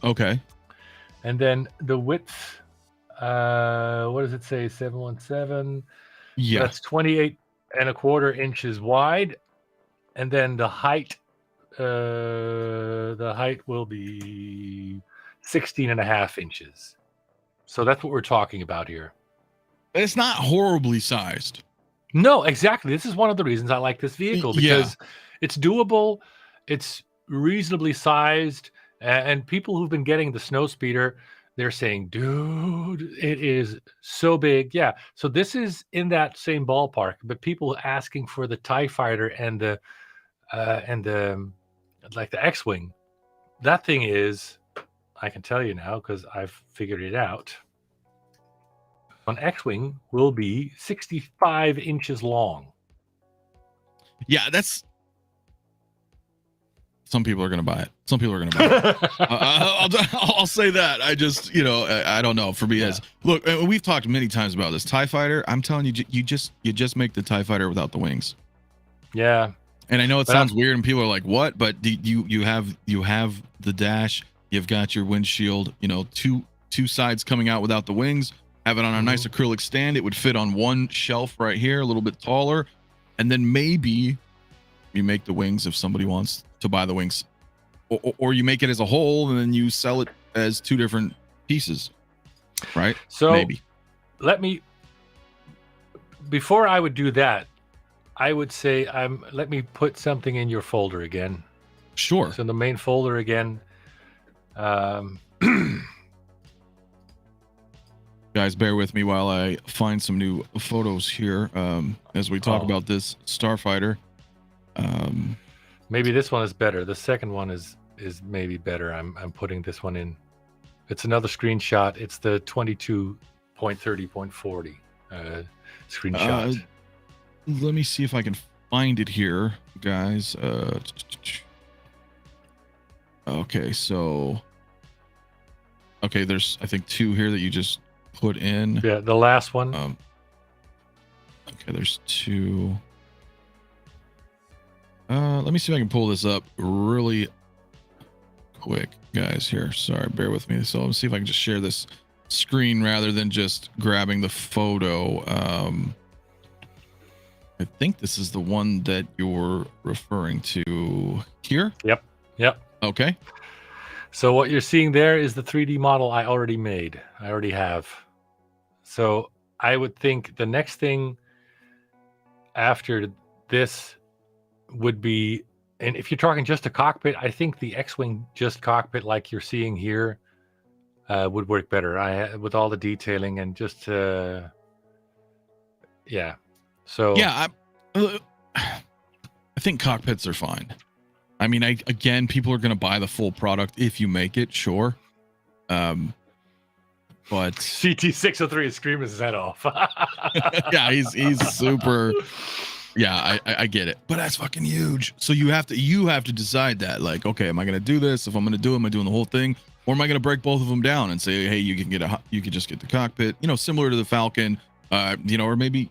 Okay. And then the width, what does it say? 717. Yeah. That's 28.25 inches wide, and then the height. The height will be 16.5 inches. So that's what we're talking about here. It's not horribly sized. No, exactly. This is one of the reasons I like this vehicle, because it's doable, it's reasonably sized, and people who've been getting the Snowspeeder, they're saying, dude, it is so big. Yeah. So this is in that same ballpark, but people asking for the TIE Fighter and the like the X-Wing, that thing is, I can tell you now because I've figured it out. An X-Wing will be 65 inches long. Yeah, that's... Some people are going to buy it. Some people are going to buy it. I'll say that. I just, I don't know. For me, look, we've talked many times about this TIE Fighter. I'm telling you, you just make the TIE Fighter without the wings. Yeah. And I know it sounds weird, and people are like, "What?" But you have the dash. You've got your windshield. Two sides coming out without the wings. Have it on a nice acrylic stand. It would fit on one shelf right here, a little bit taller, and then maybe you make the wings if somebody wants to buy the wings, or you make it as a whole and then you sell it as 2 different pieces, right? So maybe. Before I would do that, I would say let me put something in your folder again. Sure. So in the main folder again. Guys, bear with me while I find some new photos here as we talk about this Starfighter. Maybe this one is better. The second one is maybe better. I'm putting this one in. It's another screenshot. It's the 22.30.40 screenshot. Let me see if I can find it here, guys. Okay, so there's I think 2 here that you just put in. Yeah, the last one. Okay, there's 2. Let me see if I can pull this up really quick, guys. Here, sorry, bear with me. So let's see if I can just share this screen rather than just grabbing the photo. I think this is the one that you're referring to here. Yep. Okay. So what you're seeing there is the 3D model I already made. I already have. So I would think the next thing after this would be, and if you're talking just a cockpit, I think the X-Wing just cockpit like you're seeing here would work better. With all the detailing and just yeah. So yeah, I think cockpits are fine. I mean, again, people are going to buy the full product if you make it, sure. But CT603 is screaming his head off. Yeah, he's super. Yeah, I get it, but that's fucking huge. So you have to decide that, like, okay, am I going to do this? If I'm going to do it, am I doing the whole thing, or am I going to break both of them down and say, hey, you can just get the cockpit, similar to the Falcon, or maybe,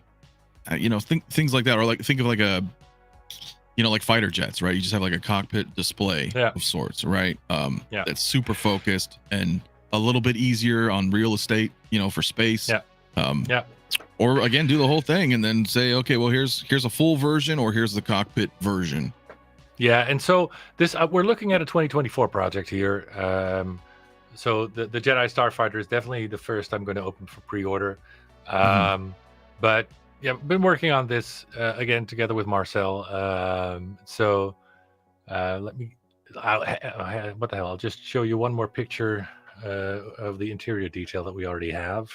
things like that, or like think of like a, like fighter jets, right? You just have like a cockpit display of sorts, right? That's super focused and a little bit easier on real estate, for space. Or again, do the whole thing and then say, okay, well, here's a full version, or here's the cockpit version. Yeah, and so this we're looking at a 2024 project here. So the Jedi Starfighter is definitely the first I'm going to open for pre-order. But yeah, I've been working on this again together with Marcel. Let me. What the hell? I'll just show you one more picture of the interior detail that we already have.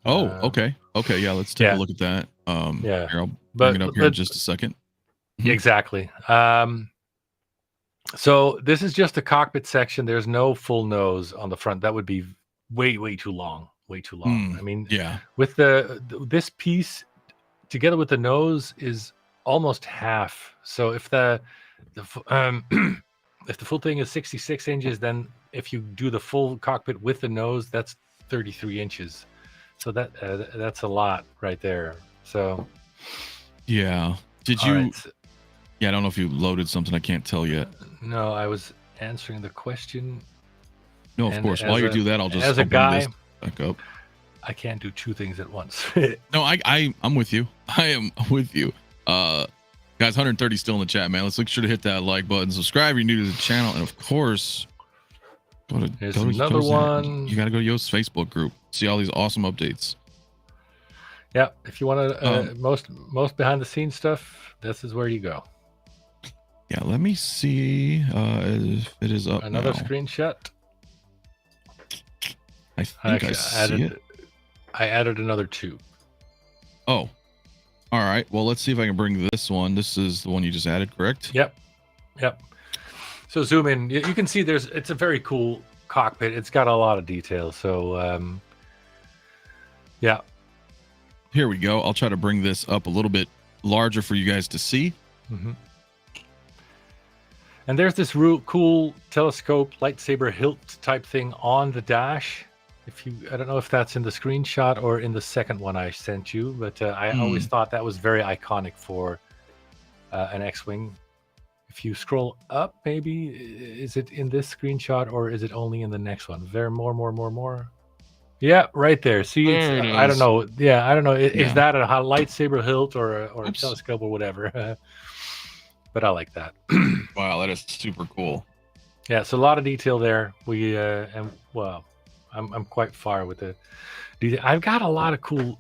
Oh, okay. Yeah, let's take a look at that. Here, I'll bring it up here in just a second. Exactly. So this is just the cockpit section. There's no full nose on the front. That would be way too long. I mean, with this piece together with the nose is almost half. So if the full thing is 66 inches, then if you do the full cockpit with the nose, that's 33 inches. So that's a lot right there. So yeah. Did you? Right. Yeah, I don't know if you loaded something. I can't tell yet. No, I was answering the question. No, of course. While you do that, I'll just as a guy this back up. I can't do 2 things at once. No, I'm with you. I am with you. Guys, 130 still in the chat, man. Let's make sure to hit that like button, subscribe if you're new to the channel, and of course, There's another one. You got to go to Yoast's Facebook group. See all these awesome updates. Yeah, if you want to most behind the scenes stuff, this is where you go. Yeah, let me see if it is up. Another screenshot. I think I see it. I added another 2. Oh, all right. Well, let's see if I can bring this one. This is the one you just added, correct? Yep. So zoom in. You can see it's a very cool cockpit. It's got a lot of detail. So yeah. Here we go. I'll try to bring this up a little bit larger for you guys to see. And there's this cool telescope lightsaber hilt type thing on the dash. I don't know if that's in the screenshot or in the second one I sent you, but I always thought that was very iconic for an X-Wing. If you scroll up, maybe is it in this screenshot or is it only in the next one? There, more. Yeah, right there. See, I don't know. Yeah, I don't know. Is that a lightsaber hilt or a telescope or whatever? But I like that. Wow, that is super cool. Yeah, so a lot of detail there. I'm quite far with the detail. I've got a lot of cool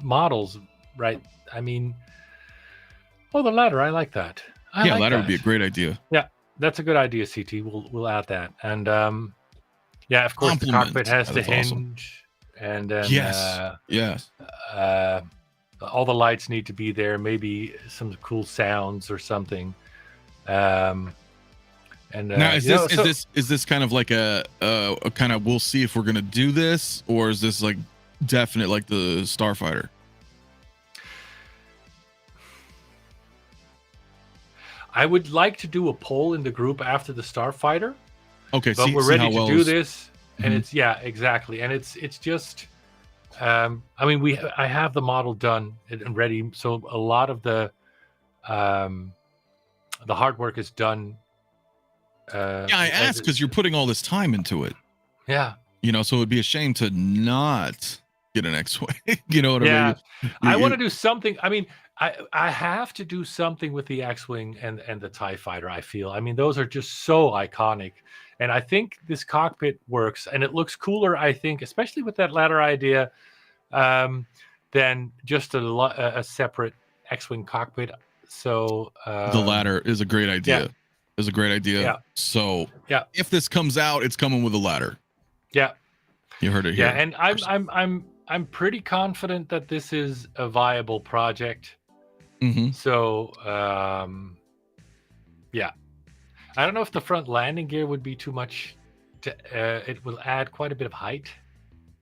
models, right? I mean, the ladder. I like that. Ladder would be a great idea. Yeah, That's a good idea, CT. We'll add that. And yeah, of course, the cockpit has the hinge, and then yes. All the lights need to be there. Maybe some cool sounds or something. And now is this kind of like a kind of we'll see if we're gonna do this, or is this like definite like the Starfighter? I would like to do a poll in the group after the Starfighter. Okay, but we're ready to do this, and it's exactly, and it's just. I mean, I have the model done and ready, so a lot of the hard work is done. Yeah, I asked because you're putting all this time into it. Yeah, you know, so it'd be a shame to not get an X-wing. You know what I mean? I want to do something. I mean, I have to do something with the X-wing and the TIE Fighter. I feel. I mean, those are just so iconic. And I think this cockpit works, and it looks cooler, I think, especially with that ladder idea, than just a separate X-wing cockpit. So the ladder is a great idea. Yeah. Is a great idea. Yeah. So if this comes out, it's coming with a ladder. Yeah. You heard it here. Yeah, and I'm pretty confident that this is a viable project. So yeah. I don't know if the front landing gear would be too much. It will add quite a bit of height.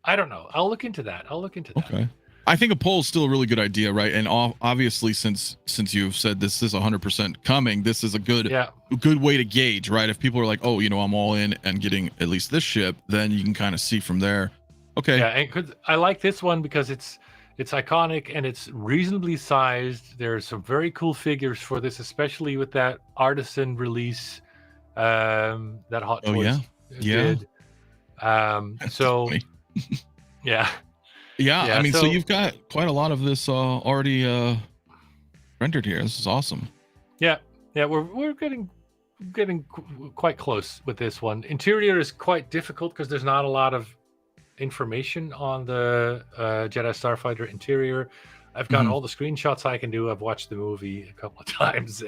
I don't know. I'll look into that. Okay. I think a poll is still a really good idea, right? And obviously, since you've said this is 100% coming, this is a good way to gauge, right? If people are like, oh, you know, I'm all in and getting at least this ship, then you can kind of see from there. Okay. Yeah, and I like this one because it's iconic and it's reasonably sized. There's some very cool figures for this, especially with that artisan release that Hot Toys did. So yeah. I mean, so you've got quite a lot of this already rendered here. This is awesome. Yeah, we're getting quite close with this one. Interior is quite difficult because there's not a lot of information on the Jedi Starfighter interior. I've got all the screenshots I can do. I've watched the movie a couple of times.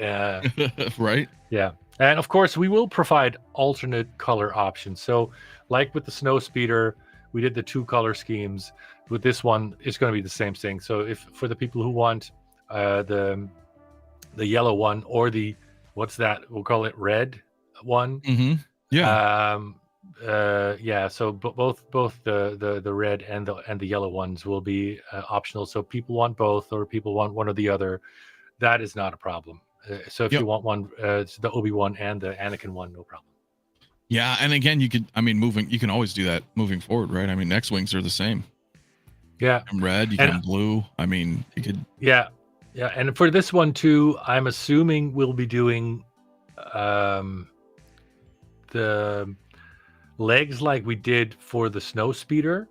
Right? Yeah. And of course, we will provide alternate color options. So like with the Snowspeeder, we did the 2 color schemes. With this one, it's going to be the same thing. So if for the people who want the yellow one or the, what's that? We'll call it red one. Yeah. So both the red and the yellow ones will be optional. So people want both, or people want one or the other. That is not a problem. So if you want one, it's the Obi-Wan and the Anakin one, no problem. Yeah, and again, you can always do that moving forward, right? I mean, X-wings are the same. Yeah, I'm red, you can blue. I mean, you could. Yeah, and for this one too, I'm assuming we'll be doing the legs like we did for the Snowspeeder,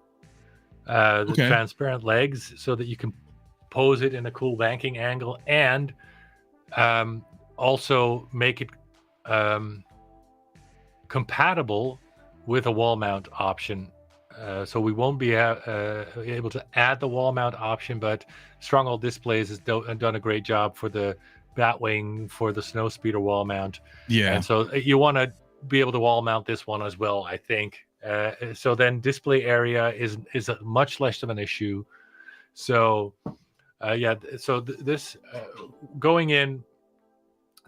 the transparent legs, so that you can pose it in a cool banking angle, and also make it compatible with a wall mount option. So we won't be able to add the wall mount option, but Stronghold Displays has done a great job for the Batwing, for the Snowspeeder wall mount. Yeah. And so you want to be able to wall mount this one as well, I think. So then display area is much less of an issue. So this going in,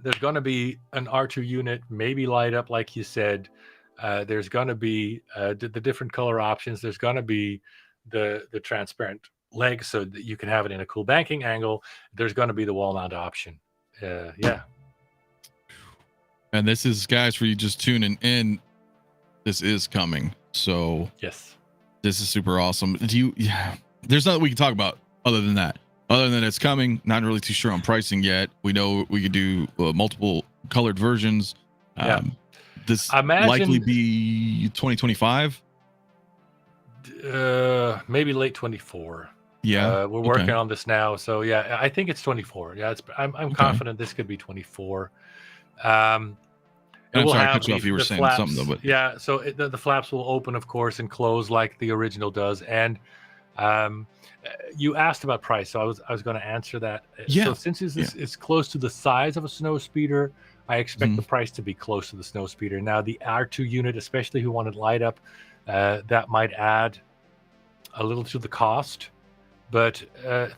there's going to be an R2 unit, maybe light up like you said. There's going to be the different color options. There's going to be the transparent legs so that you can have it in a cool banking angle. There's going to be the wall mount option. Yeah. And this is, guys, for you just tuning in, this is coming. So yes, this is super awesome. There's nothing we can talk about other than that. Other than it's coming, not really too sure on pricing yet. We know we could do multiple colored versions. This likely be 2025. Maybe late 24. Yeah, we're working on this now, so yeah, I think it's 24. Yeah, I'm confident this could be 24. I'm sorry to cut you off. You were saying flaps, something though, but yeah. So the flaps will open, of course, and close like the original does. And you asked about price, so I was going to answer that. Yeah. So since it's close to the size of a Snowspeeder, I expect the price to be close to the Snowspeeder. Now, the R2 unit, especially who wanted light up, that might add a little to the cost. But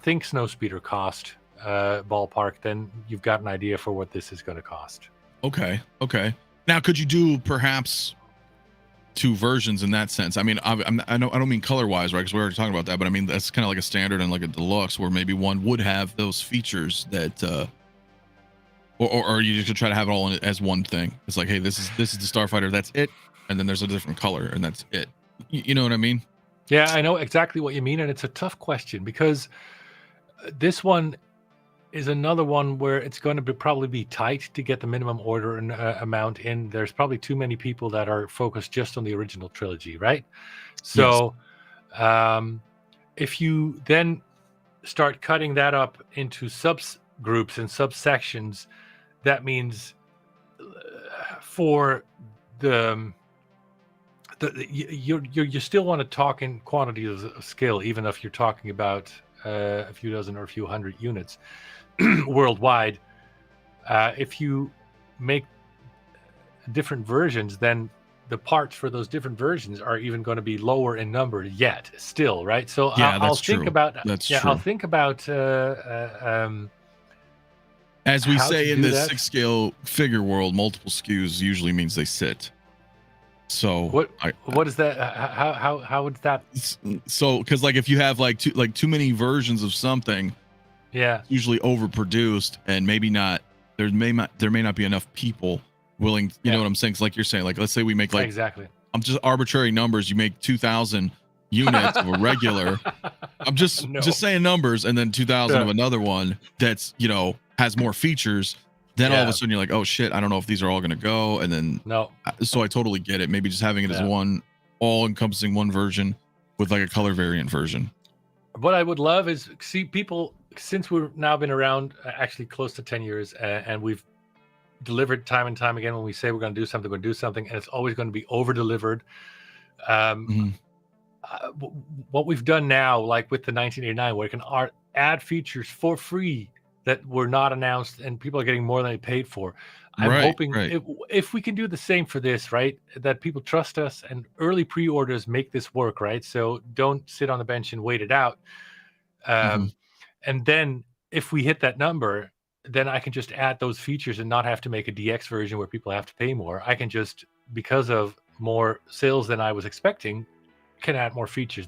think Snowspeeder cost ballpark, then you've got an idea for what this is going to cost. Okay. Now, could you do perhaps 2 versions in that sense? I mean, I don't mean color wise, right? Because we're already talking about that. But I mean, that's kind of like a standard and like a deluxe, where maybe one would have those features that, or you just try to have it all in as one thing. It's like, hey, this is the Starfighter, that's it, and then there's a different color, and that's it. You know what I mean? Yeah, I know exactly what you mean, and it's a tough question because this one is another one where it's going to probably be tight to get the minimum order and amount in. There's probably too many people that are focused just on the original trilogy, right? So if you then start cutting that up into subgroups and subsections, that means for you still want to talk in quantities of scale, even if you're talking about a few dozen or a few hundred units worldwide. If you make different versions, then the parts for those different versions are even going to be lower in number yet still, right? So I'll think about I'll think about as we say in the 6 scale figure world, multiple SKUs usually means they sit. So what is that? How would that? So because like if you have like too many versions of something, it's usually overproduced, and maybe not there may not be enough people willing. You know what I'm saying? It's like you're saying, like let's say we make like exactly. I'm just arbitrary numbers. You make 2,000 units of a regular. I'm just saying numbers, and then 2,000 of another one that's has more features. Then all of a sudden you're like, oh shit, I don't know if these are all going to go. And then so I totally get it. Maybe just having it as one all-encompassing one version with like a color variant version. What I would love is see people, since we've now been around actually close to 10 years, and we've delivered time and time again. When we say we're going to do something, we're going to do something, and it's always going to be over-delivered. What we've done now, like with the 1989, where you can add features for free that were not announced, and people are getting more than they paid for. I'm hoping if we can do the same for this, right, that people trust us, and early pre-orders make this work, right? So don't sit on the bench and wait it out. And then if we hit that number, then I can just add those features and not have to make a DX version where people have to pay more. I can just, because of more sales than I was expecting, can add more features.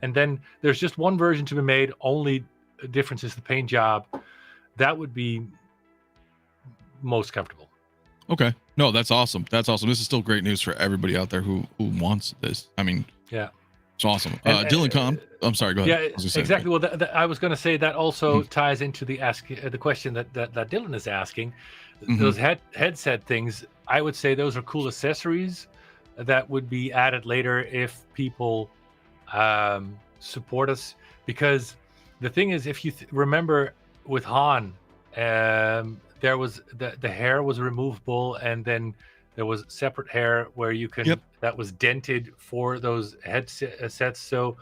And then there's just one version to be made. Only difference is the paint job. That would be most comfortable. Okay. No, that's awesome. That's awesome. This is still great news for everybody out there who wants this. I mean, it's awesome. Dylan, I'm sorry, go ahead. Yeah, exactly. Well, I was going to say that also ties into the question that Dylan is asking. Those headset things, I would say those are cool accessories that would be added later if people support us. Because the thing is, if you remember with Han, there was the hair was removable, and then there was separate hair where you can that was dented for those headsets. So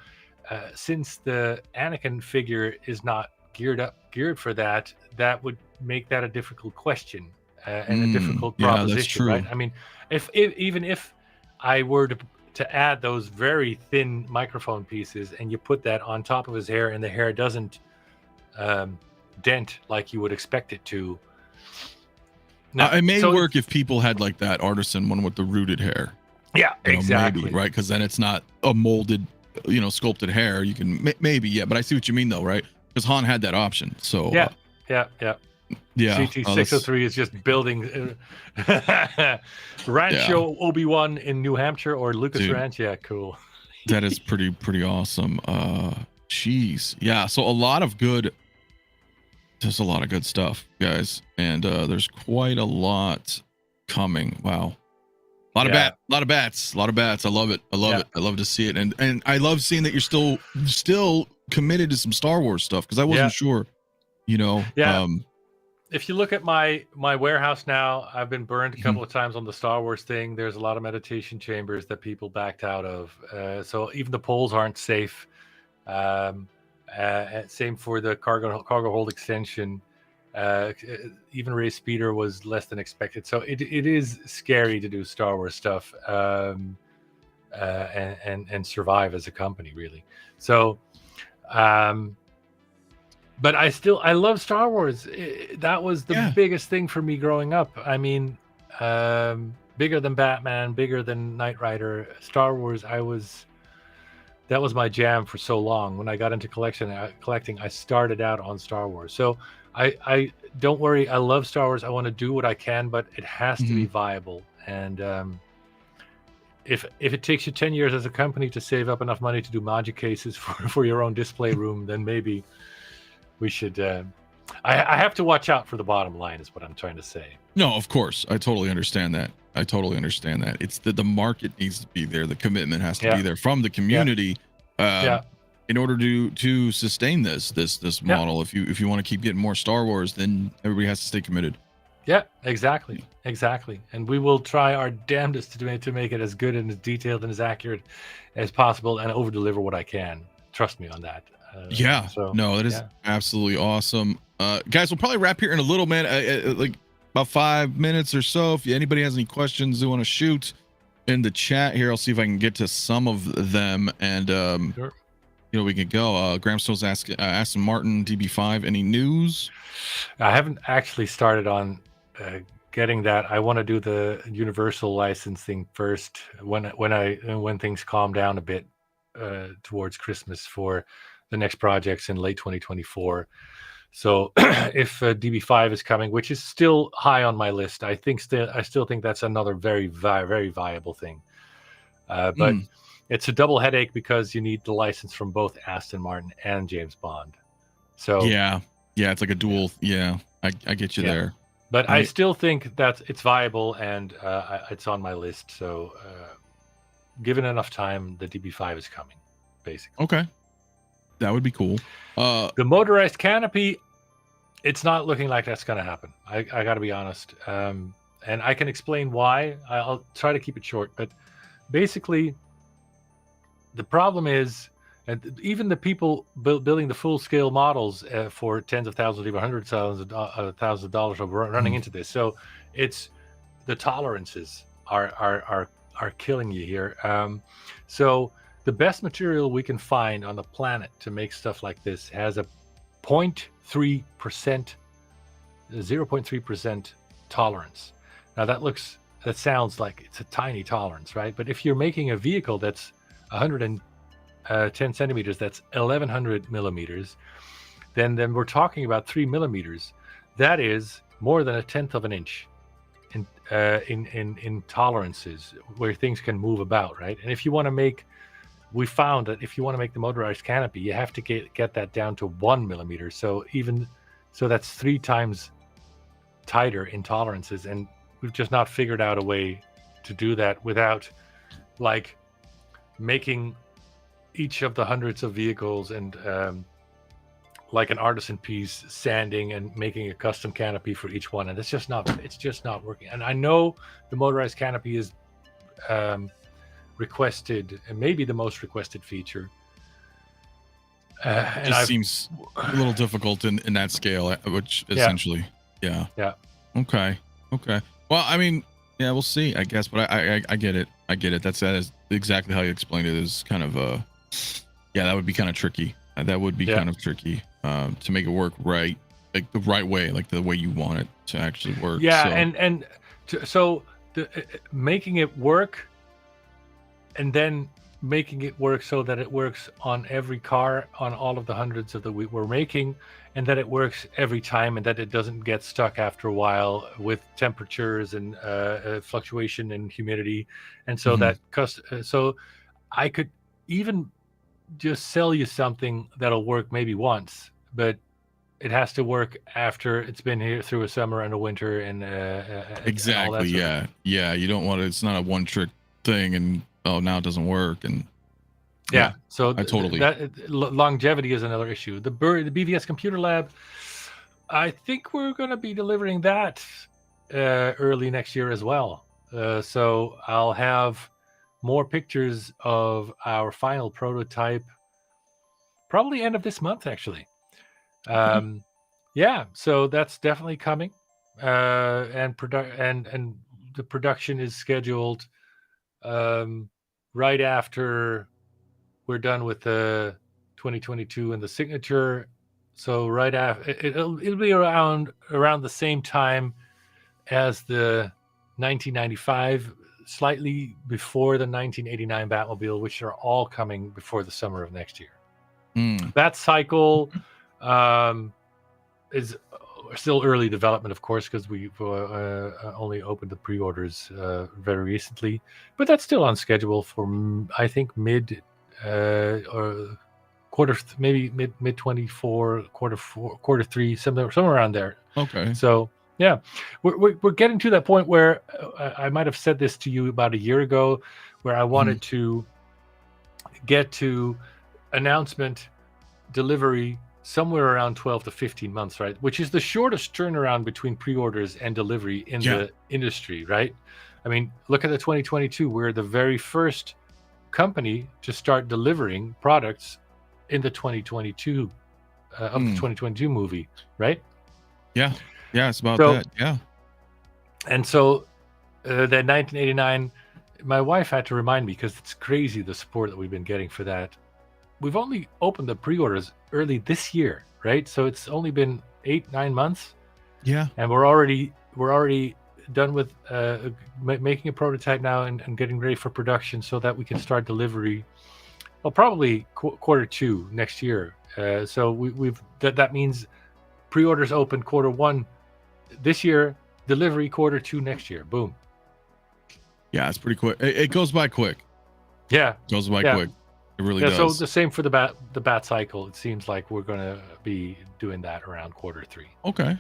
since the Anakin figure is not geared for that, that would make that a difficult question and a difficult proposition. That's true. Right? I mean, even if I were to add those very thin microphone pieces, and you put that on top of his hair, and the hair doesn't dent like you would expect it to. Now, it may work if people had like that artisan one with the rooted hair. Yeah, exactly. Maybe, right? Because then it's not a molded, sculpted hair. You can maybe, but I see what you mean though, right? Because Han had that option. So yeah. CT-603 is just building Rancho Obi-Wan in New Hampshire, or Lucas Ranch. Yeah, cool. That is pretty awesome. Jeez, yeah. So there's a lot of good stuff, guys, and there's quite a lot coming. Wow, a lot of bats. I love it. I love to see it, and I love seeing that you're still committed to some Star Wars stuff, because I wasn't sure. If you look at my warehouse now, I've been burned a couple of times on the Star Wars thing. There's a lot of meditation chambers that people backed out of, so even the poles aren't safe. Same for the cargo hold extension. Even Ray Speeder was less than expected. So it is scary to do Star Wars stuff and survive as a company, really. So, but I love Star Wars. That was the biggest thing for me growing up. I mean, bigger than Batman, bigger than Knight Rider, Star Wars. That was my jam for so long. When I got into collecting, I started out on Star Wars. So I don't worry. I love Star Wars. I want to do what I can, but it has to be viable. And if it takes you 10 years as a company to save up enough money to do magic cases for your own display room, then maybe we should. I have to watch out for the bottom line, is what I'm trying to say. No, of course, I totally understand that. It's the market needs to be there. The commitment has to be there from the community. In order to sustain this model. If you want to keep getting more Star Wars, then everybody has to stay committed. Yeah, exactly. And we will try our damnedest to make it as good and as detailed and as accurate as possible, and over deliver what I can. Trust me on that. That is absolutely awesome. Guys, we'll probably wrap here in a little minute, like about 5 minutes or so. If anybody has any questions they want to shoot in the chat here, I'll see if I can get to some of them, and sure. We can go. Graham Stone's asking Martin DB5, any news? I haven't actually started on getting that. I want to do the universal licensing first when things calm down a bit towards Christmas for the next projects in late 2024. So if DB5 is coming, which is still high on my list, I still think that's another very, very viable thing. But it's a double headache because you need the license from both Aston Martin and James Bond. So yeah, it's like a dual. Yeah, I get you there. But I still think that it's viable, and it's on my list. So given enough time, the DB5 is coming, basically. Okay, that would be cool. The motorized canopy, it's not looking like that's going to happen. I got to be honest, and I can explain why. I'll try to keep it short, but basically, the problem is, and even the people building the full-scale models for tens of thousands, even hundreds of thousands of dollars are running into this. So it's the tolerances are killing you here. So the best material we can find on the planet to make stuff like this has a 0.3% tolerance. Now that sounds like it's a tiny tolerance, right? But if you're making a vehicle that's 110 centimeters, that's 1100 millimeters, then we're talking about 3 millimeters. That is more than 1/10 of an inch in tolerances where things can move about, right? And if you want to we found that if you want to make the motorized canopy, you have to get that down to 1 millimeter. So that's 3 times tighter in tolerances, and we've just not figured out a way to do that without like making each of the hundreds of vehicles and like an artisan piece, sanding and making a custom canopy for each one. And it's just not working. And I know the motorized canopy is requested, and maybe the most requested feature. And it seems a little difficult in that scale, which essentially, yeah. Okay. Well, I mean, yeah, we'll see, I guess, but I get it. That is exactly how you explained it. Is kind of that would be kind of tricky. That would be kind of tricky to make it work right, like the right way, like the way you want it to actually work. So making it work, and then making it work so that it works on every car, on all of the hundreds of that we're making, and that it works every time, and that it doesn't get stuck after a while with temperatures and fluctuation in humidity. And so so I could even just sell you something that'll work maybe once, but it has to work after it's been here through a summer and a winter and exactly. And you don't want it. It's not a one trick thing and now it doesn't work. And so I totally longevity is another issue. The BvS Computer Lab, I think we're going to be delivering that early next year as well. So I'll have more pictures of our final prototype probably end of this month, actually. Yeah, so that's definitely coming, and the production is scheduled right after we're done with the 2022 and the signature. So right after it'll be around the same time as the 1995, slightly before the 1989 Batmobile, which are all coming before the summer of next year. That cycle is still early development, of course, because we've only opened the pre-orders very recently, but that's still on schedule for I think mid or maybe mid 24, quarter 3, somewhere around there. Okay. So yeah, we're getting to that point where I might have said this to you about a year ago, where I wanted to get to announcement delivery somewhere around 12 to 15 months, right? Which is the shortest turnaround between pre-orders and delivery in the industry, right? I mean, look at the 2022. We're the very first company to start delivering products in the 2022 of the 2022 movie, right? Yeah, it's about that. Yeah. And so that 1989, my wife had to remind me, because it's crazy the support that we've been getting for that. We've only opened the pre-orders early this year, right? So it's only been 8-9 months. Yeah. And we're already done with making a prototype now and getting ready for production so that we can start delivery. Well, probably quarter 2 next year. So we've that means pre-orders open quarter 1 this year, delivery quarter 2 next year. Boom. Yeah, it's pretty quick. It goes by quick. Yeah, it goes by quick. It really does. So the same for the bat cycle. It seems like we're going to be doing that around quarter 3. Okay.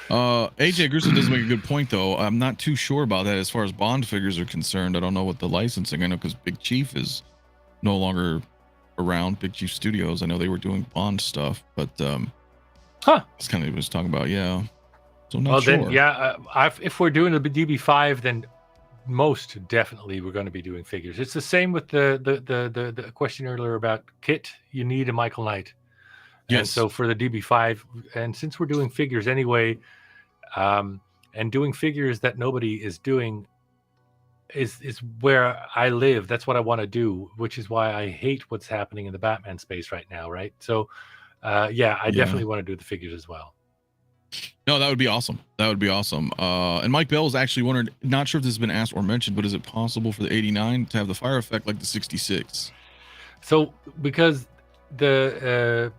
AJ Gruesome does make a good point, though. I'm not too sure about that as far as Bond figures are concerned. I don't know what the licensing. I know because Big Chief is no longer around. Big Chief Studios. I know they were doing Bond stuff, but that's kind of what I was talking about. Yeah. So I'm not sure. Then if we're doing a DB5, then most definitely we're going to be doing figures. It's the same with the question earlier about kit. You need a Michael Knight. Yes. And so for the DB5, and since we're doing figures anyway, and doing figures that nobody is doing is where I live. That's what I want to do, which is why I hate what's happening in the Batman space right now, right? So I definitely want to do the figures as well. No, that would be awesome. And Mike Bell is actually wondering, not sure if this has been asked or mentioned, but is it possible for the 89 to have the fire effect like the 66? So because the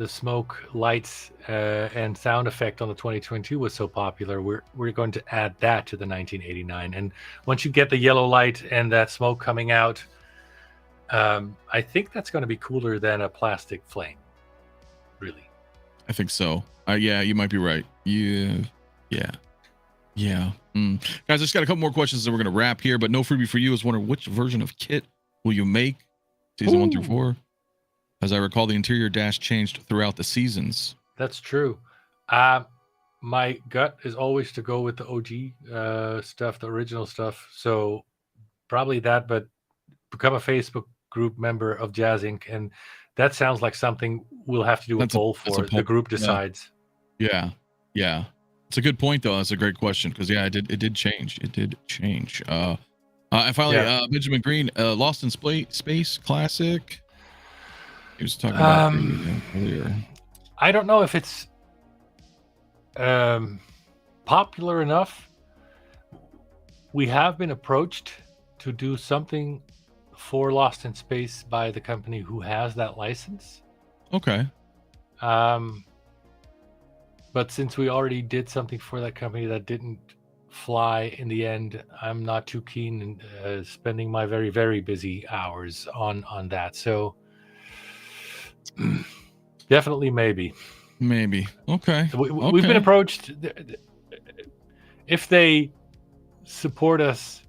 smoke, lights, and sound effect on the 2022 was so popular, we're going to add that to the 1989. And once you get the yellow light and that smoke coming out, I think that's going to be cooler than a plastic flame. Really, I think so. Yeah, you might be right. Yeah. Guys, I just got a couple more questions that we're going to wrap here, but no freebie for you. I was wondering, which version of kit will you make season 1 through 4? As I recall, the interior dash changed throughout the seasons. That's true. My gut is always to go with the OG stuff, the original stuff. So probably that, but become a Facebook group member of JAZZINC, and that sounds like something we'll have to do a poll for. The group decides. Yeah. It's a good point, though. That's a great question, because it did change. And finally, Benjamin Green, Lost in Space Classic. He was talking about earlier. I don't know if it's popular enough. We have been approached to do something for Lost in Space by the company who has that license. Okay. But since we already did something for that company that didn't fly in the end, I'm not too keen in spending my very, very busy hours on that. So definitely maybe. Okay. We've been approached. If they support us,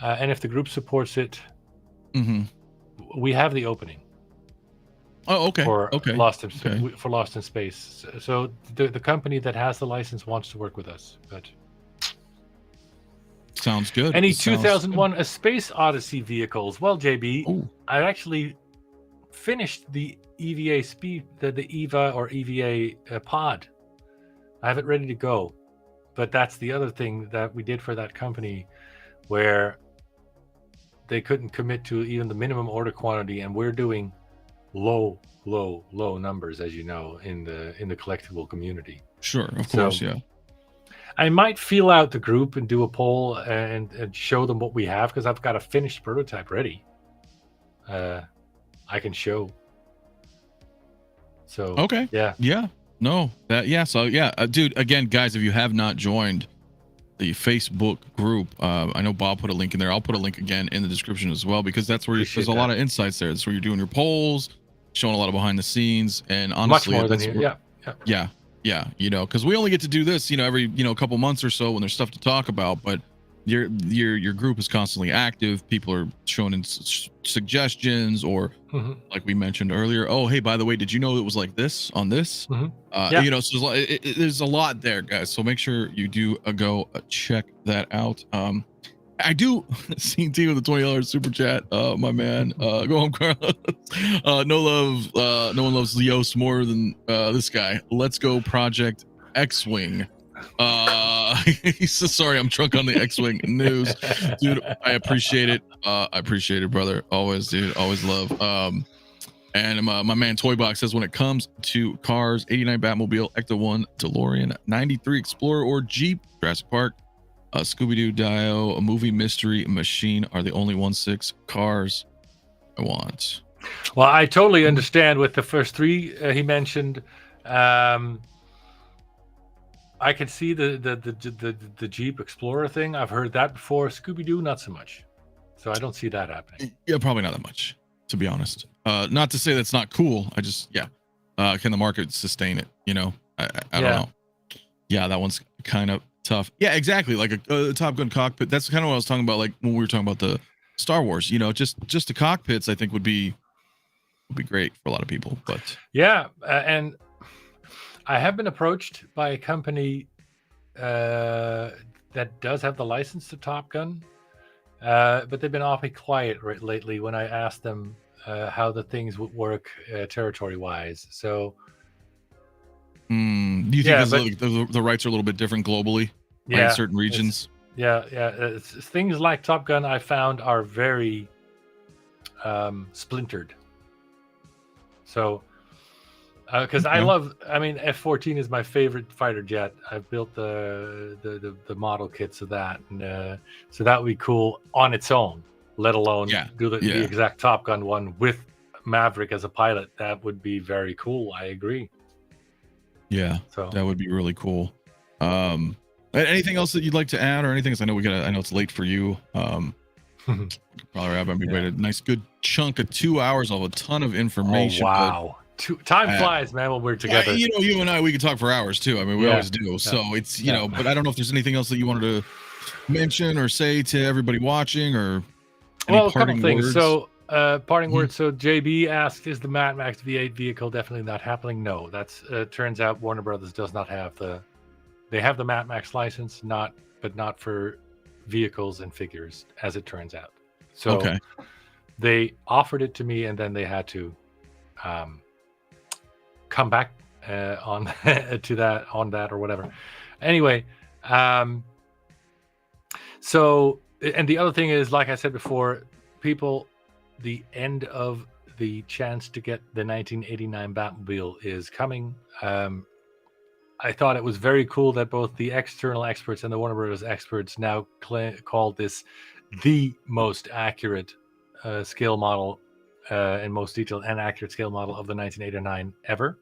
and if the group supports it, we have the opening. Oh, okay. For Lost in Space. So the company that has the license wants to work with us. But sounds good. Any 2001 A Space Odyssey vehicles? Well, JB, I actually finished the EVA speed, the EVA or EVA pod. I have it ready to go, but that's the other thing that we did for that company, where they couldn't commit to even the minimum order quantity, and we're doing low numbers, as you know, in the collectible community. Sure, of course, yeah. I might feel out the group and do a poll and show them what we have, because I've got a finished prototype ready. I can show. So okay, yeah, no, dude. Again, guys, if you have not joined the Facebook group, I know Bob put a link in there. I'll put a link again in the description as well, because that's where there's a lot of insights there. That's where you're doing your polls, showing a lot of behind the scenes, and honestly, much more than you. Yeah, you know, because we only get to do this, you know, every couple months or so when there's stuff to talk about. But your group is constantly active. People are showing in suggestions, or like we mentioned earlier, oh hey, by the way, did you know it was like this on this? You know, so there's a lot there, guys. So make sure you do go check that out. I do see T with the $20 super chat. My man, go home, Carlos. No one loves Leos more than this guy. Let's go, Project X-Wing. He says, sorry, I'm drunk on the X-Wing news, dude. I appreciate it, brother. Always, dude. Always love. And my man Toybox says, when it comes to cars, 89 Batmobile, Ecto 1 DeLorean, 93 Explorer or Jeep, Jurassic Park, Scooby-Doo, Dio, a movie mystery machine are the only 1/6 cars I want. Well, I totally understand with the first three he mentioned. I could see the Jeep Explorer thing. I've heard that before. Scooby-Doo, not so much. So I don't see that happening. Yeah, probably not that much, to be honest. Not to say that's not cool. I just, can the market sustain it? You know, I don't know. Yeah, that one's kind of tough. Yeah, exactly. Like a Top Gun cockpit. That's kind of what I was talking about. Like when we were talking about the Star Wars, you know, just the cockpits, I think would be great for a lot of people. But and I have been approached by a company that does have the license to Top Gun, but they've been awfully quiet lately when I asked them how the things would work territory-wise. So, do you think the rights are a little bit different globally? In certain regions. Things like Top Gun, I found, are very splintered. So. Because I mean, F-14 is my favorite fighter jet. I've built the model kits of that, and so that would be cool on its own. Let alone do the exact Top Gun one with Maverick as a pilot. That would be very cool. I agree. Yeah, so that would be really cool. Anything else that you'd like to add, or anything? I know I know it's late for you. Probably wrap up. We waited a nice good chunk of 2 hours of a ton of information. Oh, wow. Time flies, man, when we're together. You know, you and I, we could talk for hours too. I mean, we always do. So it's, you know, but I don't know if there's anything else that you wanted to mention or say to everybody watching, or a couple things. So parting words. So JB asked, is the Mad Max V8 vehicle definitely not happening? No, that's turns out Warner Brothers does not have they have the Mad Max license, but not for vehicles and figures, as it turns out. So they offered it to me, and then they had to come back on that or whatever. Anyway, so, and the other thing is, like I said before, people, the end of the chance to get the 1989 Batmobile is coming. I thought it was very cool that both the external experts and the Warner Brothers experts now call this the most accurate scale model and most detailed and accurate scale model of the 1989 ever.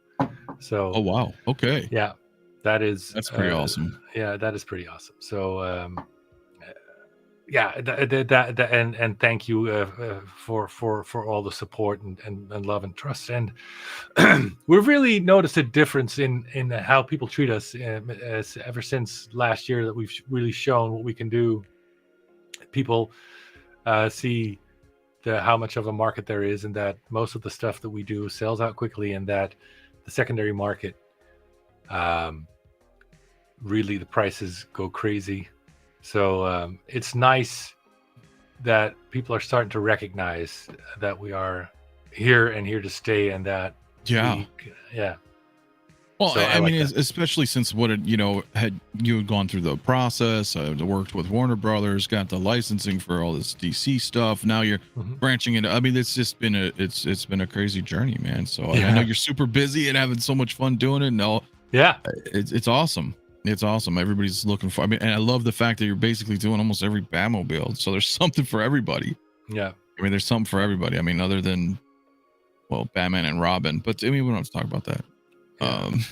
So, oh wow, okay, yeah, that's pretty awesome. Yeah, that is pretty awesome. So, and thank you for all the support and love and trust. And we've really noticed a difference in how people treat us ever since last year, that we've really shown what we can do. People see how much of a market there is, and that most of the stuff that we do sells out quickly, and that the secondary market, really the prices go crazy. So it's nice that people are starting to recognize that we are here and here to stay, and that yeah. Well, So I like mean, that. especially since what it, had gone through the process, worked with Warner Brothers, got the licensing for all this DC stuff. Now you're branching into. I mean, it's just been it's been a crazy journey, man. So I know you're super busy and having so much fun doing it. And all, it's awesome. It's awesome. Everybody's looking for. I mean, and I love the fact that you're basically doing almost every Batmobile. So there's something for everybody. Yeah. I mean, there's something for everybody. I mean, other than, well, Batman and Robin. But I mean, we don't have to talk about that.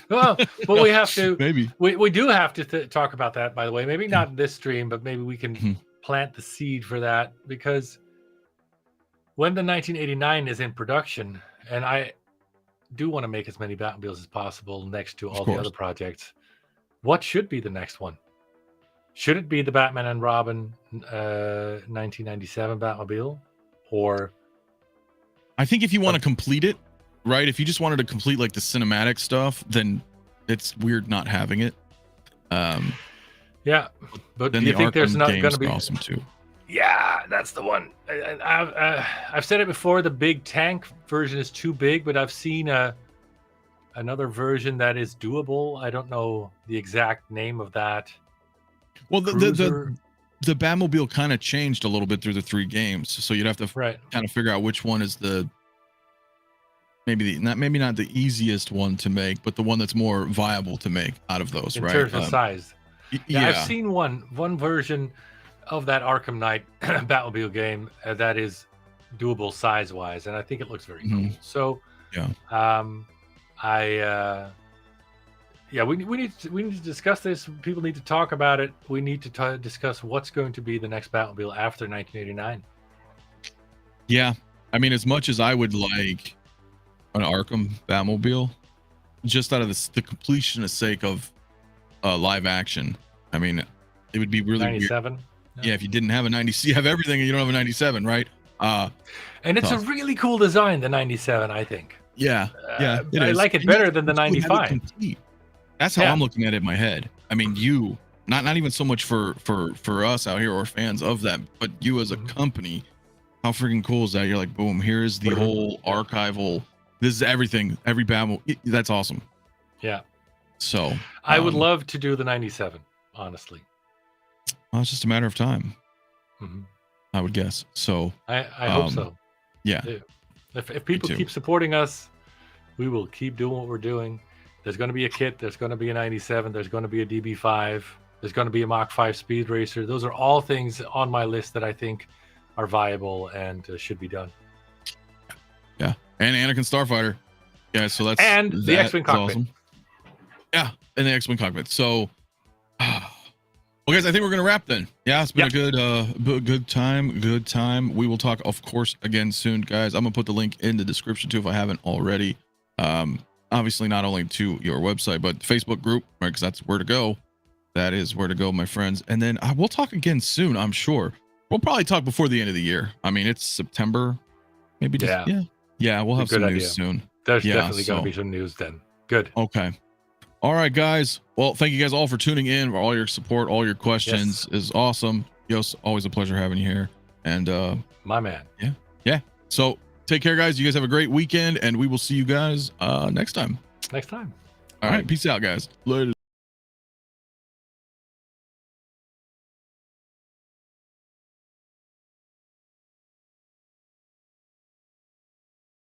Well, but we have to. Maybe we do have to talk about that. By the way, maybe not in this stream, but maybe we can plant the seed for that, because when the 1989 is in production, and I do want to make as many Batmobiles as possible next to all the other projects. What should be the next one? Should it be the Batman and Robin 1997 Batmobile, or? I think if you want to complete it. Right, if you just wanted to complete like the cinematic stuff, then it's weird not having it. Yeah, but then do you think there's not going to be awesome too? Yeah, that's the one. I've said it before. The big tank version is too big, but I've seen another version that is doable. I don't know the exact name of that. Well, the Batmobile kind of changed a little bit through the 3 games, so you'd have to kind of figure out which one is the. Maybe not the easiest one to make, but the one that's more viable to make out of those, right? In terms of size. Yeah, I've seen one version of that Arkham Knight Batmobile game that is doable size-wise, and I think it looks very cool. So, we need to discuss this. People need to talk about it. We need to discuss what's going to be the next Batmobile after 1989. Yeah, I mean, as much as I would like an Arkham Batmobile, just out of the completionist sake of live action. I mean, it would be really 97. Weird. Yeah, if you didn't have a 90, you have everything and you don't have a 97, right? And it's a really cool design, the 97, I think. Yeah, I like it better than the 95. That's how I'm looking at it in my head. I mean, you not even so much for us out here or fans of that, but you as a company, how freaking cool is that? You're like, boom, here's the whole archival. This is everything, every Batmobile. That's awesome. Yeah. So I would love to do the 97, honestly. Well, it's just a matter of time. I would guess. So I hope so. Yeah. If people keep supporting us, we will keep doing what we're doing. There's going to be a kit. There's going to be a 97. There's going to be a DB5. There's going to be a Mach 5 Speed Racer. Those are all things on my list that I think are viable and should be done. Yeah. And Anakin Starfighter. Yeah, so that's the X-Wing cockpit. Awesome. Yeah, and the X-Wing cockpit. So well, guys, I think we're gonna wrap then. Yeah, it's been a good time. We will talk, of course, again soon, guys. I'm gonna put the link in the description too if I haven't already. Obviously not only to your website, but Facebook group, right? Because that's where to go. That is where to go, my friends. And then we'll talk again soon, I'm sure. We'll probably talk before the end of the year. I mean, it's September. Maybe just yeah, we'll have some news soon. There's definitely going to be some news then. Good. Okay. All right, guys. Well, thank you guys all for tuning in. For all your support, all your questions is awesome. Joost, always a pleasure having you here. And my man. Yeah. So take care, guys. You guys have a great weekend, and we will see you guys next time. All right. Peace out, guys. Later.